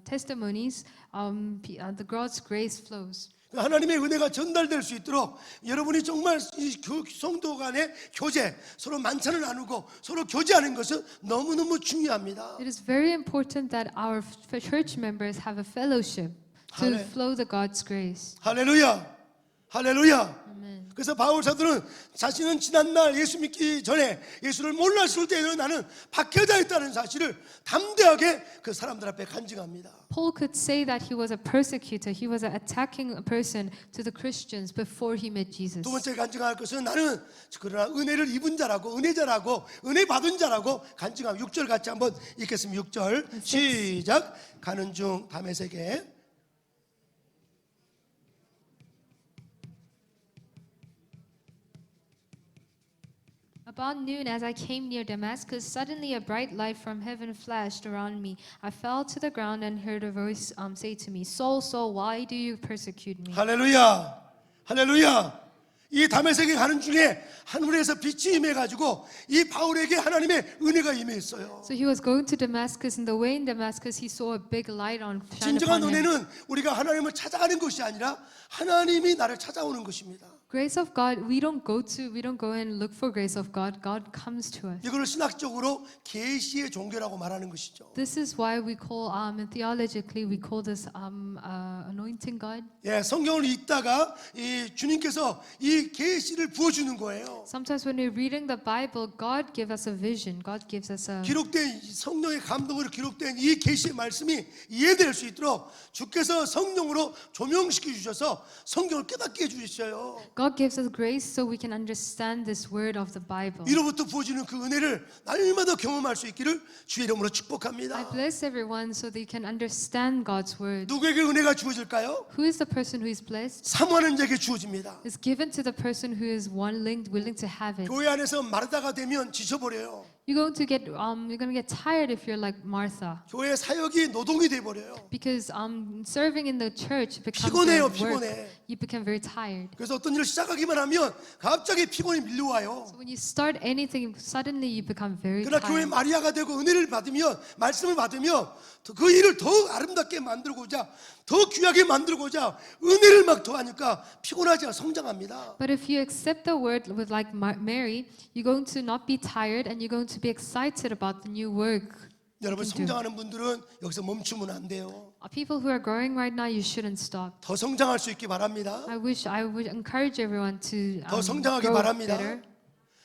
testimonies, the God's grace flows. 하나님의 은혜가 전달될 수 있도록 여러분이 정말 이 성도 간의 교제, 서로 만찬을 나누고 서로 교제하는 것은 너무너무 중요합니다. It is very important that our church members have a fellowship to Hallelujah. flow the God's grace. 할렐루야. 할렐루야. Amen. 그래서 바울 사도는 자신은 지난날 예수 믿기 전에 예수를 몰랐을 때에는 나는 박해자였다는 사실을 담대하게 그 사람들 앞에 간증합니다. Paul could say that he was a persecutor. He was an attacking person to the Christians before he met Jesus. 두 번째 간증할 것은 나는 그러나 은혜를 입은 자라고 은혜자라고 은혜 받은 자라고 간증함. 6절 같이 한번 읽겠습니다. 6절 시작. 가는 중 다메섹에 About noon, as I came near Damascus, suddenly a bright light from heaven flashed around me. I fell to the ground and heard a voice say to me, Saul, Saul, why do you persecute me? 할렐루야. 할렐루야. 이 다메섹에 가는 중에 하늘에서 빛이 임해가지고 이 바울에게 하나님의 은혜가 임했어요. So he was going to Damascus. In the way in Damascus, he saw a big light shine 진정한 upon him. 은혜는 우리가 하나님을 찾아가는 것이 아니라 하나님이 나를 찾아오는 것입니다. Grace of God, we don't go and look for grace of God. God comes to us. 이거를 신학적으로 계시의 종교라고 말하는 것이죠. This is why we call, and theologically, we call this anointing God. 예, 성경을 읽다가 이 주님께서 이 계시를 부어주는 거예요. Sometimes when we're reading the Bible, God gives us a vision. God gives us a. 기록된 성령의 감동으로 기록된 이 계시의 말씀이 이해될 수 있도록 주께서 성령으로 조명시켜 주셔서 성경을 깨닫게 해주셨어요. God gives us grace so we can understand this word of the Bible. 이로부터 부어지는 그 은혜를 날마다 경험할 수 있기를 주의 이름으로 I 축복합니다. bless everyone so they can understand God's word. 누구에게 은혜가 주어질까요? Who is the person who is blessed? 사모하는 자에게 주어집니다. It's given to the person who is willing to have it. 교회 안에서 마르다가 되면 지쳐버려요. You're going to get tired if you're like Martha, 교회 사역이 노동이 돼버려요. because serving in the church becomes 피곤해요, a work. 피곤해. You become very tired. 그래서 어떤 일을 시작하기만 하면 갑자기 피곤이 밀려와요. So when you start anything, suddenly you become very 그러나 교회 tired. 마리아가 되고 은혜를 받으면 말씀을 받으면 그 일을 더 아름답게 만들고자 더 귀하게 만들고자 은혜를 막 더하니까 피곤하지 않아 성장합니다. But if you accept the word with like Mary, you're going to not be tired and you're going to be excited about the new work. 여러분 can do. 성장하는 분들은 여기서 멈추면 안 돼요. People who are growing right now, you shouldn't stop. 더 성장할 수 있기 바랍니다. I would encourage everyone to 더 성장하기 grow 바랍니다. better.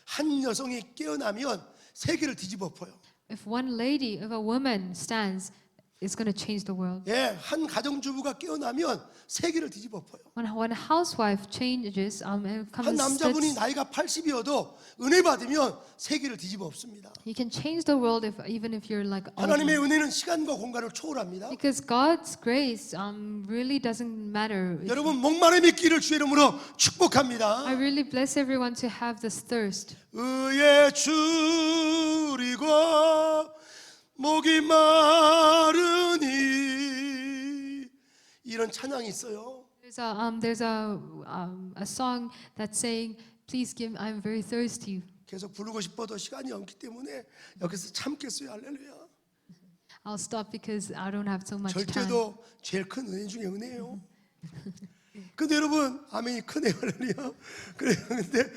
한 여성이 깨어나면 세계를 뒤집어 엎어요. If a woman stands, it's going to change the world. 예, 한 가정주부가 깨어나면 세계를 뒤집어 엎어요. When a housewife changes, 한 comes 남자분이 나이가 80이어도 은혜 받으면 세계를 뒤집어 엎습니다. you can change the world even if you're like 하나님의 old. 은혜는 시간과 공간을 초월합니다. Because God's grace really doesn't matter. 여러분 목마름이 있기를 주의 이름으로 축복합니다. I really bless everyone to have this thirst. 의에 줄이고 목이 마르니 이런 찬양이 있어요. There's a song that's saying, "Please give. I'm very thirsty." 계속 부르고 싶어도 시간이 없기 때문에 여기서 참겠어요. 할렐루야. I'll stop because I don't have so much time. 절제도 제일 큰 은혜 중에 은혜예요. 근데 여러분 아멘이 크네요. 할렐루야. 그래요. 근데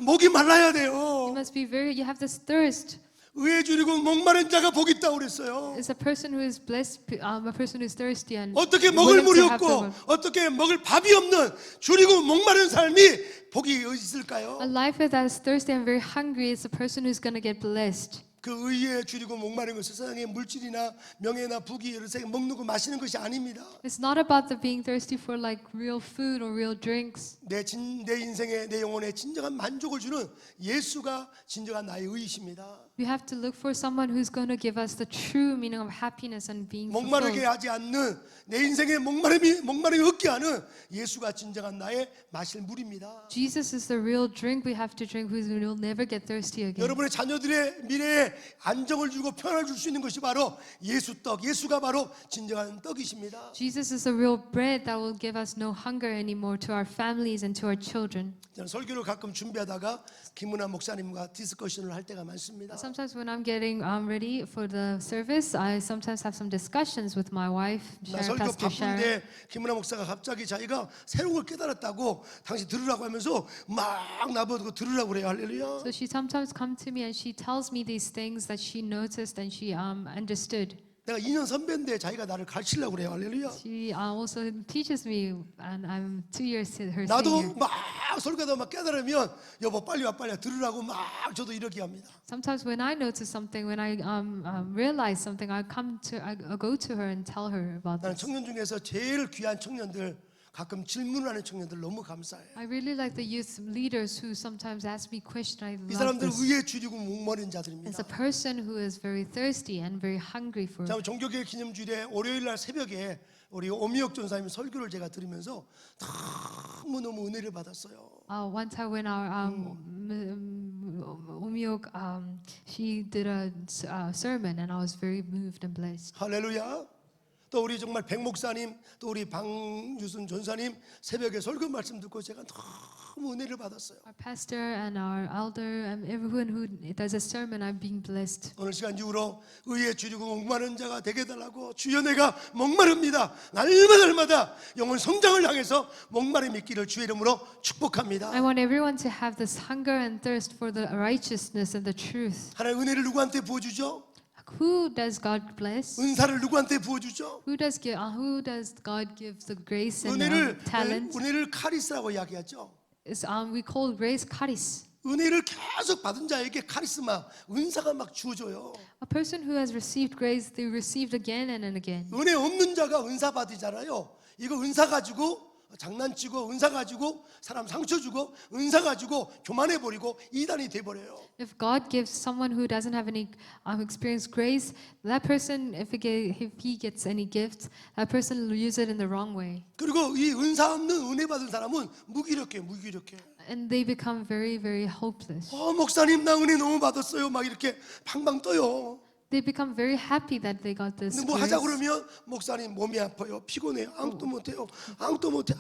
목이 말라야 돼요. You have this thirst. 의에 줄이고 목마른 자가 복이 있다고 그랬어요. It's a person who is blessed, a person who is thirsty and 어떻게 먹을 willing 물이 to have the 없고 word. 어떻게 먹을 밥이 없는 줄이고 목마른 삶이 복이 있을까요? A life that is thirsty and very hungry is a person who's going to get blessed. 그 의에 줄이고 목마른 것은 세상의 물질이나 명예나 부귀 이런 세상 먹는 거 마시는 것이 아닙니다. It's not about the being thirsty for like real food or real drinks. 내 인생에 내 영혼에 진정한 만족을 주는 예수가 진정한 나의 의이십니다. We have to look for someone who's going to give us the true meaning of happiness and being 목마르게 fulfilled. 하지 않는 내 인생에 목마름이 없게 하는 예수가 진정한 나의 마실 물입니다. Jesus is the real drink we have to drink, who will never get thirsty again. 여러분의 자녀들의 미래에 안정을 주고 평안을 줄 수 있는 것이 바로 예수 떡, 예수가 바로 진정한 떡이십니다. Jesus is the real bread that will give us no hunger anymore to our families and to our children. 저는 설교를 가끔 준비하다가 김은아 목사님과 디스커션을 할 때가 많습니다. Sometimes when I'm getting ready for the service, I sometimes have some discussions with my wife, 나 설교 Pastor Sharon. 바쁜데 김은아 목사가 갑자기 자기가 새로운 걸 깨달았다고 당신 들으라고 하면서 막 나보고 들으라고 그래요. 할렐루야. So she sometimes comes to me and she tells me these things that she noticed and she understood. 내가 2년 선배인데 자기가 나를 가르치려고 그래요. 할렐루야. She also teaches me, and I'm 2 years her 나도 senior. 막 설교하다 막 깨달으면 여보 빨리 와 빨리 와 들으라고 막 저도 이렇게 합니다. Sometimes when I notice something, when I realize something, I go to her and tell her about 나는 this. 청년 중에서 제일 귀한 청년들 가끔 질문을 하는 청년들 너무 감사해요. I really like the youth leaders who sometimes ask me questions. I 이 love 사람들 this. 의에 줄이고 목마른 It's 자들입니다. a person who is very thirsty and very hungry for. 자, 종교개혁 기념주일에 월요일 날 새벽에 우리 오미혁 전사님 설교를 제가 들으면서 너무너무 은혜를 받았어요. One time when our Umiok, she did a sermon, and I was very moved and blessed. 할렐루야. 또 우리 정말 백 목사님, 또 우리 방유순 전사님 새벽에 설교 말씀 듣고 제가 너무 은혜를 받았어요. Our pastor and our elder and everyone who does a sermon, I'm being blessed. 오늘 시간 이후로 의에 주리고 목마른 자가 되게 해달라고 주여 내가 목마릅니다. 날마다 영혼 성장을 향해서 목마름이 있기를 주의 이름으로 축복합니다. I want everyone to have this hunger and thirst for the righteousness and the truth. 하나님 은혜를 누구한테 부어주죠? Who does God bless? 은사를 누구한테 부어주죠? Who does God give the grace and talent? 은혜를 카리스라고 이야기하죠. We call grace charis. 은혜를 계속 받은 자에게 카리스마, 은사가 막 주어져요. A person who has received grace, they received again and again. 은혜 없는 자가 은사 받으잖아요. 이거 은사 가지고 장난치고 은사 가지고 사람 상처 주고 은사 가지고 교만해 버리고 이단이 돼 버려요. If God gives someone who doesn't have any experienced grace, that person, if he gets any gift, that person will use it in the wrong way. 그리고 이 은사 없는 은혜 받은 사람은 무기력해. And they become very, very hopeless. 목사님 나 은혜 너무 받았어요. 막 이렇게 팡팡 떠요. They become very happy that they got this 근데 뭐 grace. 하자 그러면 목사님 몸이 아파요. 피곤해요. 아무것도 못해요. 아무것도 못해.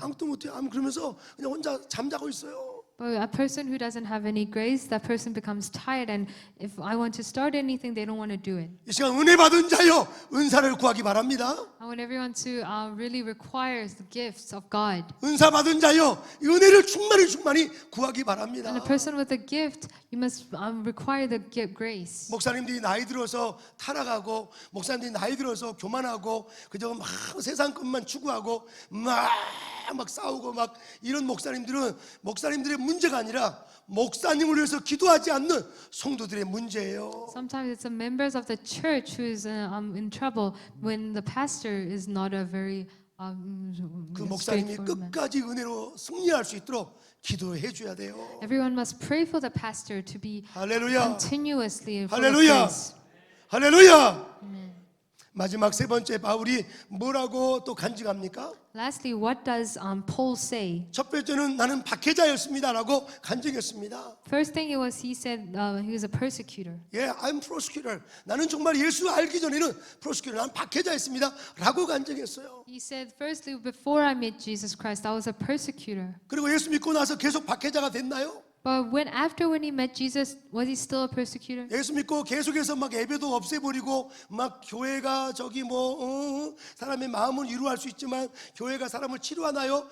그러면서 그냥 혼자 잠자고 있어요. But a person who doesn't have any grace, that person becomes tired, and if I want to start anything, they don't want to do it. 이 시간 은혜 받은 자여 은사를 구하기 바랍니다. I want everyone to really require the gifts of God. 은사 받은 자여 은혜를 충만히 구하기 바랍니다. And a person with a gift, you must require the grace. 목사님들이 나이 들어서 타락하고 목사님들이 나이 들어서 교만하고 그저 막 세상 것만 추구하고 막 싸우고 막 이런 목사님들의 문제가 아니라 목사님을 위해서 기도하지 않는 성도들의 문제예요. Sometimes it's the members of the church who is in trouble when the pastor is not a very 그 목사님이 straightforward man. 끝까지 은혜로 승리할 수 있도록 기도해 줘야 돼요. Everyone must pray for the pastor to be 할렐루야. continuously full of 할렐루야. grace. 할렐루야. 마지막 세 번째 바울이 뭐라고 또 간증합니까? Lastly, what does Paul say? 첫 번째는 나는 박해자였습니다라고 간증했습니다. First thing it was he said he was a persecutor. 예, I'm prosecutor. 나는 정말 예수 알기 전에는 prosecutor, 나는 박해자였습니다라고 간증했어요. He said, firstly, before I met Jesus Christ, I was a persecutor. 그리고 예수 믿고 나서 계속 박해자가 됐나요? But when he met Jesus, was he still a persecutor? 예수 믿고 계속해서 막 예배도 없애버리고 막 교회가 저기 사람의 마음을 위로할 수 있지만 교회가 사람을 치료하나요?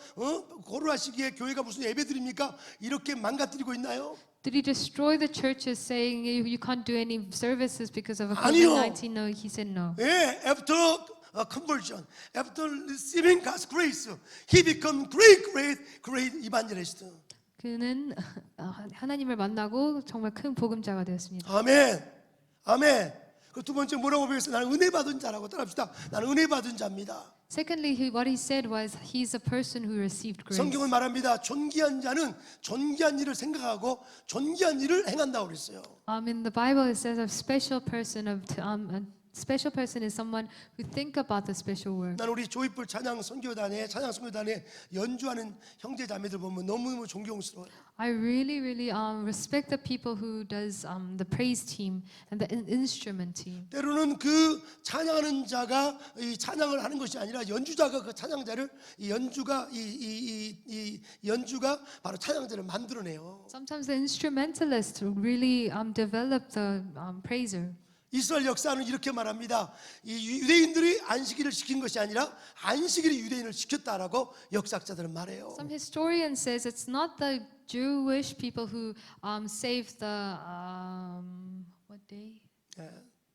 거루하시기에 교회가 무슨 예배드립니까? 이렇게 망가뜨리고 있나요? Did he destroy the churches saying you can't do any services because of a 아니요. COVID-19? No, he said no. 예, after conversion, after receiving God's grace, he become great evangelist. 그는 하나님을 만나고 정말 큰 복음자가 되었습니다. 아멘. 그 두 번째 뭐라고 배웠어요? 나는 은혜 받은 자라고 따라합시다. 나는 은혜 받은 자입니다. Secondly, what he said was he's a person who received grace. 성경은 말합니다. 존귀한 자는 존귀한 일을 생각하고 존귀한 일을 행한다고 그랬어요. In the Bible, it says a special person is someone who think about the special work. 난 우리 조이풀 찬양 선교단에 연주하는 형제 자매들 보면 너무너무 존경스러워요. I really respect the people who does the praise team and the instrument team. 때로는 그 찬양하는 자가 이 찬양을 하는 것이 아니라 연주자가 그 찬양자를 이 연주가 바로 찬양자를 만들어내요. Sometimes the instrumentalists really develop the praiser. 이스라엘 역사는 이렇게 말합니다. 이 유대인들이 안식일을 지킨 것이 아니라 안식일이 유대인을 지켰다라고 역사학자들은 말해요. Some historian says it's not the Jewish people who saved the what day?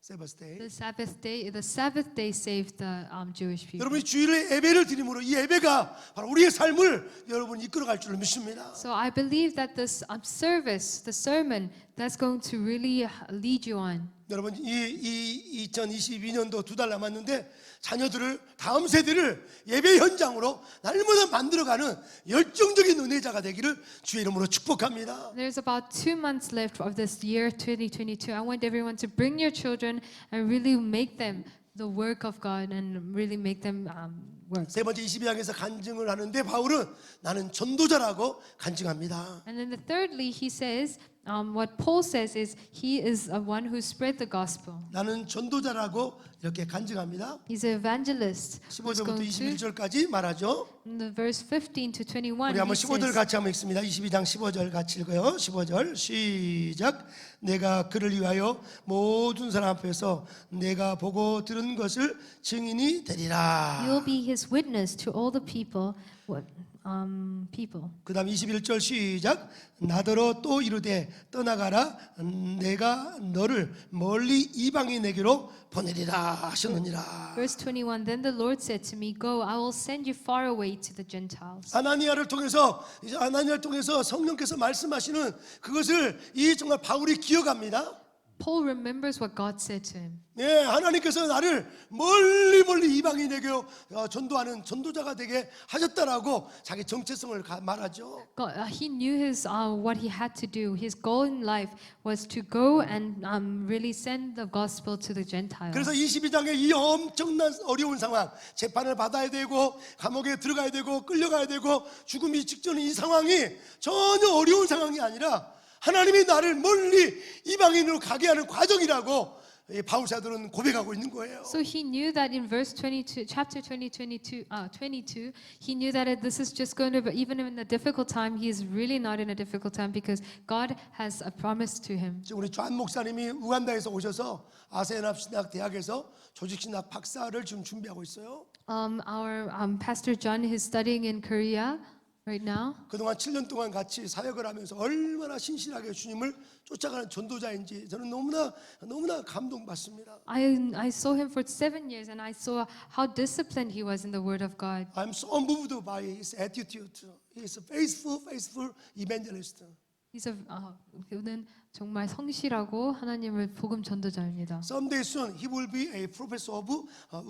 세바스데이. The Sabbath day. The Sabbath day saved the Jewish people. 여러분이 주일에 예배를 드림으로 이 예배가 바로 우리의 삶을 여러분 이끌어갈 줄을 믿습니다. So I believe that this service, the sermon, that's going to really lead you on. 여러분 이 2022년도 2달 남았는데 자녀들을 다음 세대를 예배 현장으로 날마다 만들어가는 열정적인 은혜자가 되기를 주의 이름으로 축복합니다. There's about 2 months left of this year 2022. I want everyone to bring your children and really make them the work of God and really make them work. 세 번째 22장에서 간증을 하는데 바울은 나는 전도자라고 간증합니다. And then thirdly, he says what Paul says is he is one who spread the gospel. 나는 전도자라고 이렇게 간증합니다. He's an evangelist. He's 15절부터 going to 21절까지 말하죠. in the verse 15 to 21. 우리 한번 He 15절 says, 같이 한번 읽습니다. 22장 15절 같이 읽어요. 15절 시작. 내가 그를 위하여 모든 사람 앞에서 내가 보고 들은 것을 증인이 되리라. "You will be his witness to all the people." 그 다음 21절 시작. 나더러 또 이르되 떠나가라. 내가 너를 멀리 이방인에게로 보내리라 하셨느니라. Verse 21. Then the Lord said to me, "Go, I will send you far away to the Gentiles." 아나니아를 통해서 이제 아나니아를 통해서 성령께서 말씀하시는 그것을 이 정말 바울이 기억합니다. Paul remembers what God said to him. 네, 하나님께서 나를 멀리 이방인에게 전도하는 전도자가 되게 하셨다라고 자기 정체성을 말하죠. God, he knew his what he had to do. His goal in life was to go and really send the gospel to the Gentiles. 그래서 22장의 이 엄청난 어려운 상황, 재판을 받아야 되고 감옥에 들어가야 되고 끌려가야 되고 죽음이 직전인 이 상황이 전혀 어려운 상황이 아니라 하나님이 나를 멀리 이방인으로 가게 하는 과정이라고 바울 사도는 고백하고 있는 거예요. So he knew that in verse 22, chapter 22, he knew that this is just going to be, even in a difficult time, he is really not in a difficult time because God has a promise to him. 지금 우리 존 목사님이 우간다에서 오셔서 아세연합 신학 대학에서 조직 신학 박사를 지금 준비하고 있어요. Our Pastor John is studying in Korea right now. 그동안 7년 동안 같이 사역을 하면서 얼마나 신실하게 주님을 쫓아가는 전도자인지 저는 너무나 감동받습니다. I saw him for 7 years and I saw how disciplined he was in the Word of God. I'm so moved by his attitude. He's a faithful evangelist. 그는 정말 성실하고 하나님을 복음 전도자입니다. Someday soon he will be a professor of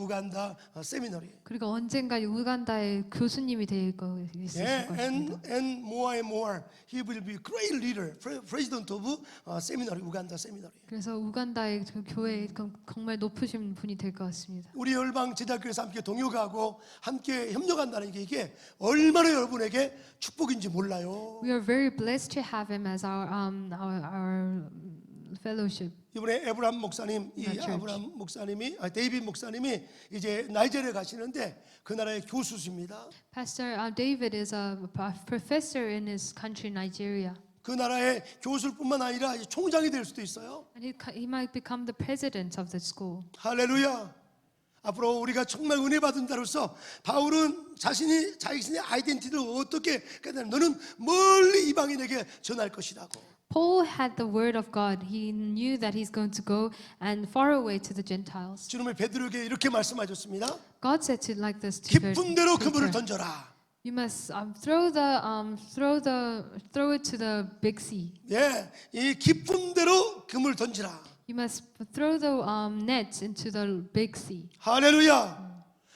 Uganda seminary. 그리고 언젠가 우간다의 교수님이 될 있으실 것입니다. And more he will be great leader, president of seminary, Uganda seminary. 그래서 우간다의 교회에 정말 높으신 분이 될 것 같습니다. 우리 열방 제자교회에서 함께 동역하고 함께 협력한다는 게 이게 얼마나 여러분에게 축복인지 몰라요. We are very blessed to have him as our fellowship. 이번에 에브람 목사님, 아브람 목사님이, 데이빗 목사님이 이제 나이지리아 가시는데 그 나라의 교수십니다. Pastor David is a professor in his country, Nigeria. 그 나라의 교수뿐만 아니라 총장이 될 수도 있어요. And he might become the president of the school. 할렐루야. 앞으로 우리가 정말 은혜 받은 자로서 바울은 자신의 아이덴티티를 어떻게 깨달으면 너는 멀리 이방인에게 전할 것이라고. Paul had the word of God. He knew that he's going to go and far away to the Gentiles. 주님의 베드로에게 이렇게 말씀하셨습니다. God said to like this to 깊은 데로 그물을 Peter. 던져라. You must throw it to the big sea. 예, 이 깊은 데로 그물 던지라. You must throw the net into the big sea. 할렐루야.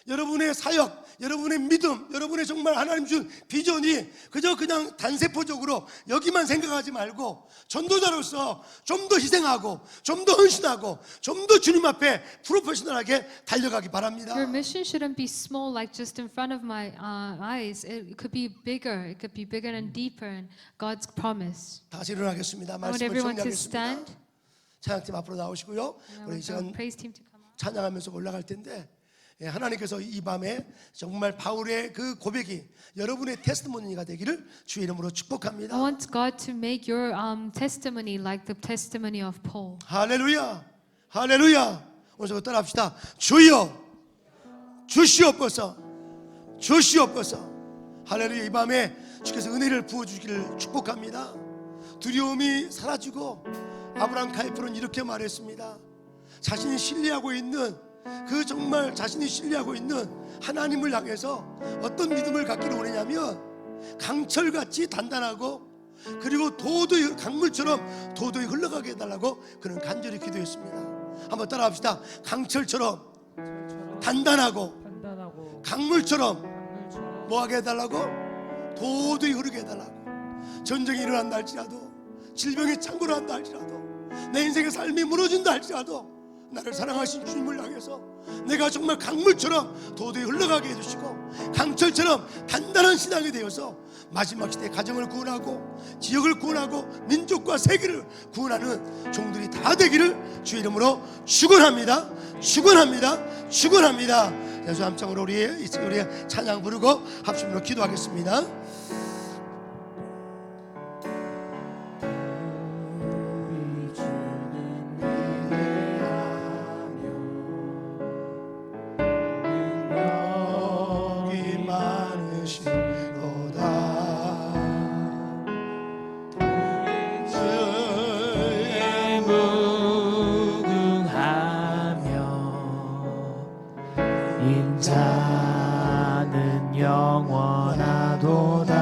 여러분의 사역, 여러분의 믿음, 여러분의 정말 하나님 준 비전이 그냥 단세포적으로 여기만 생각하지 말고 전도자로서 좀 더 희생하고 좀 더 헌신하고 좀 더 주님 앞에 프로페셔널하게 달려가기 바랍니다. Your mission shouldn't be small, like just in front of my eyes. It could be bigger. It could be bigger and deeper in God's promise. 다시 일어나겠습니다. I want 말씀을 everyone to 정리하겠습니다. stand. 찬양팀 앞으로 나오시고요. I 우리 want the 시간 praise team to come up. 찬양하면서 올라갈 텐데 하나님께서 이 밤에 정말 바울의 그 고백이 여러분의 테스티모니가 되기를 주의 이름으로 축복합니다. I want God to make your testimony like the testimony of Paul. 할렐루야, 할렐루야. 오늘 따라합시다. 주여, 주시옵소서, 주시옵소서. 할렐루야. 이 밤에 주께서 은혜를 부어주기를 축복합니다. 두려움이 사라지고 아브라함 카이프는 이렇게 말했습니다. 자신이 신뢰하고 있는 그 정말 자신이 신뢰하고 있는 하나님을 향해서 어떤 믿음을 갖기를 원하냐면 강철같이 단단하고 그리고 도도히 강물처럼 도도히 흘러가게 해달라고 그는 간절히 기도했습니다. 한번 따라합시다. 강철처럼 단단하고 강물처럼 뭐하게 해달라고? 도도히 흐르게 해달라고. 전쟁이 일어난다 할지라도 질병이 창궐한다 할지라도 내 인생의 삶이 무너진다 할지라도 나를 사랑하신 주님을 향해서 내가 정말 강물처럼 도도히 흘러가게 해주시고 강철처럼 단단한 신앙이 되어서 마지막 시대 가정을 구원하고 지역을 구원하고 민족과 세계를 구원하는 종들이 다 되기를 주의 이름으로 축원합니다. 축원합니다. 축원합니다. 예수 함성으로 우리의 찬양 부르고 합심으로 기도하겠습니다. 인자는 영원하도다.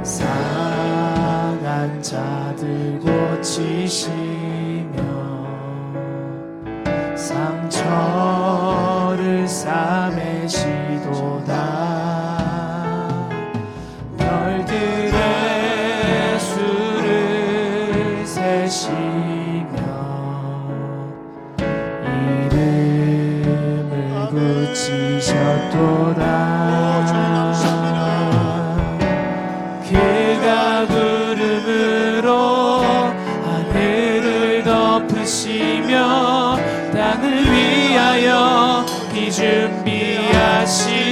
상한 자들 고치시며 상처를 싸매시도다. 별들의 수를 세시며 붙이셨도다. 그가 구름으로 하늘을 덮으시며 땅을 위하여 비 준비하시니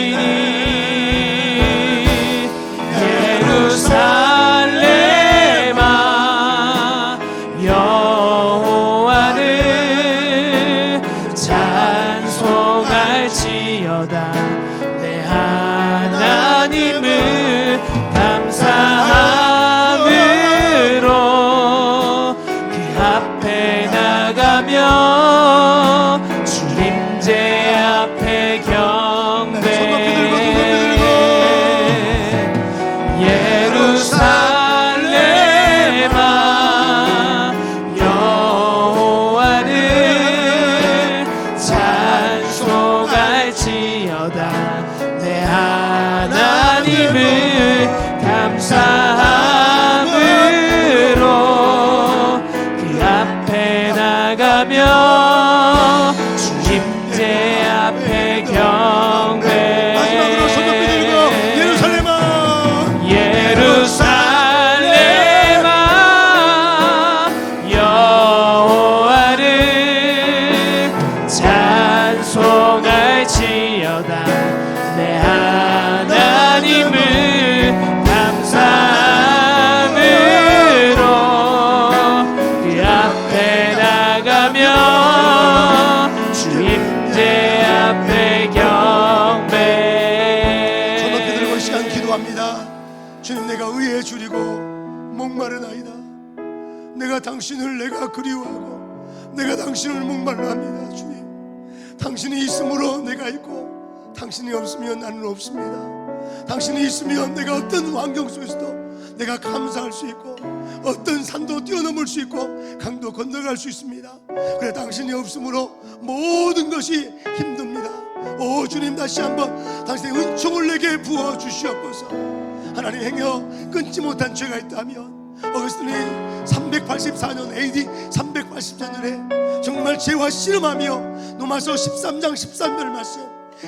예루살렘아 여호와를 찬송할지어다. 내 하나님을 감사함으로 그 앞에 나가며 주님제 앞에 경배. 예루살렘아 여호와를 찬송할지어다. 내 하나님을 감사함으로 그 앞에 나가며 주님제 앞에 경배. 마지막으로 손 높이 들고 예루살렘아 예루살렘아 여호와를 찬송할지어다. 내 하나님을 감사함으로 그 앞에 나가며 주님제 앞에 경배. 손 높이 들고 이 시간 기도합니다. 주님, 내가 의에 줄이고 목마르나이다. 내가 당신을 내가 그리워하고 내가 당신을 목마르합니다. 주님, 당신이 있으므로 내가 있고 당신이 없으면 나는 없습니다. 당신이 있으면 내가 어떤 환경 속에서도 내가 감사할 수 있고 어떤 산도 뛰어넘을 수 있고 강도 건너갈 수 있습니다. 그래 당신이 없으므로 모든 것이 힘듭니다. 오 주님, 다시 한번 당신의 은총을 내게 부어주시옵소서. 하나님, 행여 끊지 못한 죄가 있다면 어거스틴이 384년 AD 384년에 정말 죄와 씨름하며 로마서 13장 13절 말씀,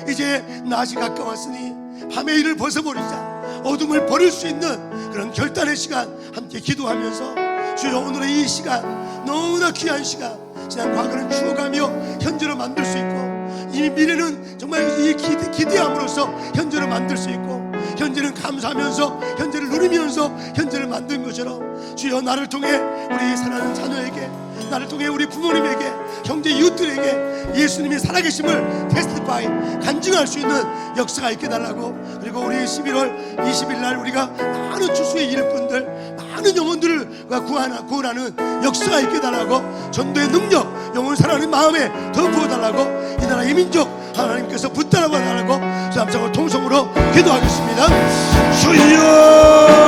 이제 낮이 가까웠으니 밤의 일을 벗어버리자 어둠을 버릴 수 있는 그런 결단의 시간 함께 기도하면서 주여, 오늘의 이 시간 너무나 귀한 시간, 지난 과거는 추억하며 현재로 만들 수 있고 이 미래는 정말 이 기대함으로써 현재로 만들 수 있고 현재는 감사하면서 현재를 누리면서 현재를 만든 것처럼 주여, 나를 통해 우리 사랑하는 자녀에게, 나를 통해 우리 부모님에게, 형제 이웃들에게 예수님이 살아계심을 테스티파이 간증할 수 있는 역사가 있게 달라고, 그리고 우리 11월 20일 날 우리가 많은 추수의 일꾼들, 많은 영혼들을 구원하는 역사가 있게 달라고, 전도의 능력, 영혼 사랑하는 마음에 더 부어달라고, 이 나라 이민족 하나님께서 붙들어 달라고 함성으로 통성으로 기도하겠습니다. 주여,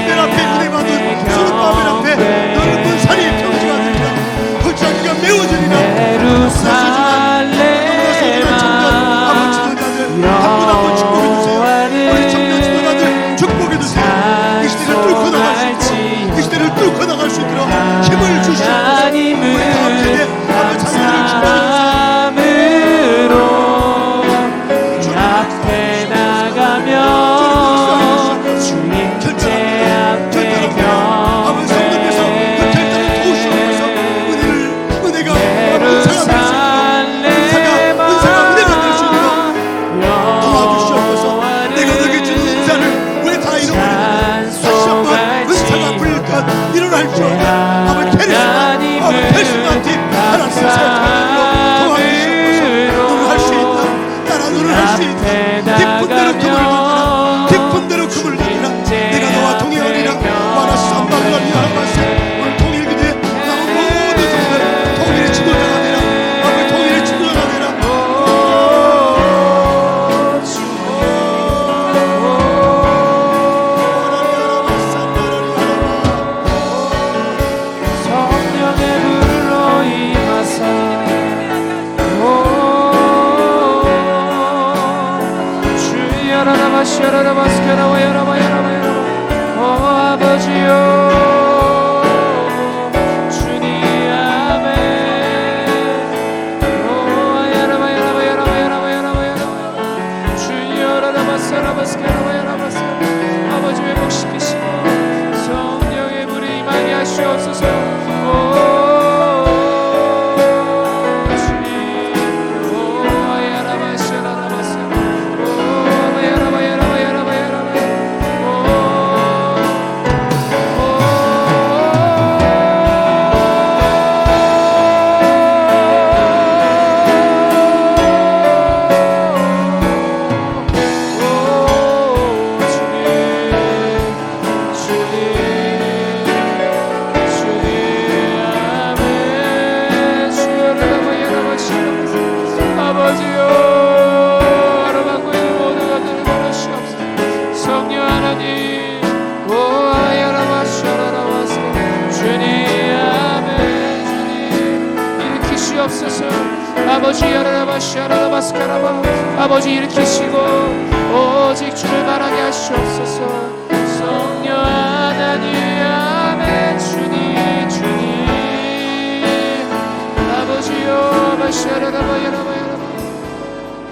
만별 앞에 은혜 받은 수는 만별 앞에 넓은 산이 평지가 되리라. 홀장이가 메워지리라. 너무나 소중한 청년 아버지 지도자들 한분 축복해 주세요. 우리 청년 지도자들 축복해 주세요. 이 시대를 뚫고 나갈 수 있도록, 이 시대를 뚫고 나갈 수 있도록 힘을 주시옵소서. 우리 다음 세대 아버지 자녀들을 축복해 주세요. 앞에 나가며 주님 제 앞에 아버지 성도께서 그 결단을 도우시옵소서. 은혜가 은사가 은혜가 될 수 있도록 도와주시옵소서. 내가 너에게 준 은사를 왜 다 잃어버리냐. 다시 한번 은사가 불릴 것 일어날지어다. 아버지 페리스마 팀 하나님의 사역하는 도와주시옵소서. 너는 할 수 있다. 나라 너는 할 수 있다. 깊은 데로 그물을 던져라. 깊은 데로 그물을 던져라. 내가 너와 동행하리라. 와라 쌈방이라니 하나마세. 오늘 통일기도에 나온 모든 성도들 통일의 지도자가 되라. 아버지 통일의 지도자가 되라. 성령의 불로 임하사 아버지요 주님 아멘 아버지 회복시키시고 성령의 불이 임하게 하시옵소서. 아버지 일으키시고 오직 주를 바라게 하시옵소서.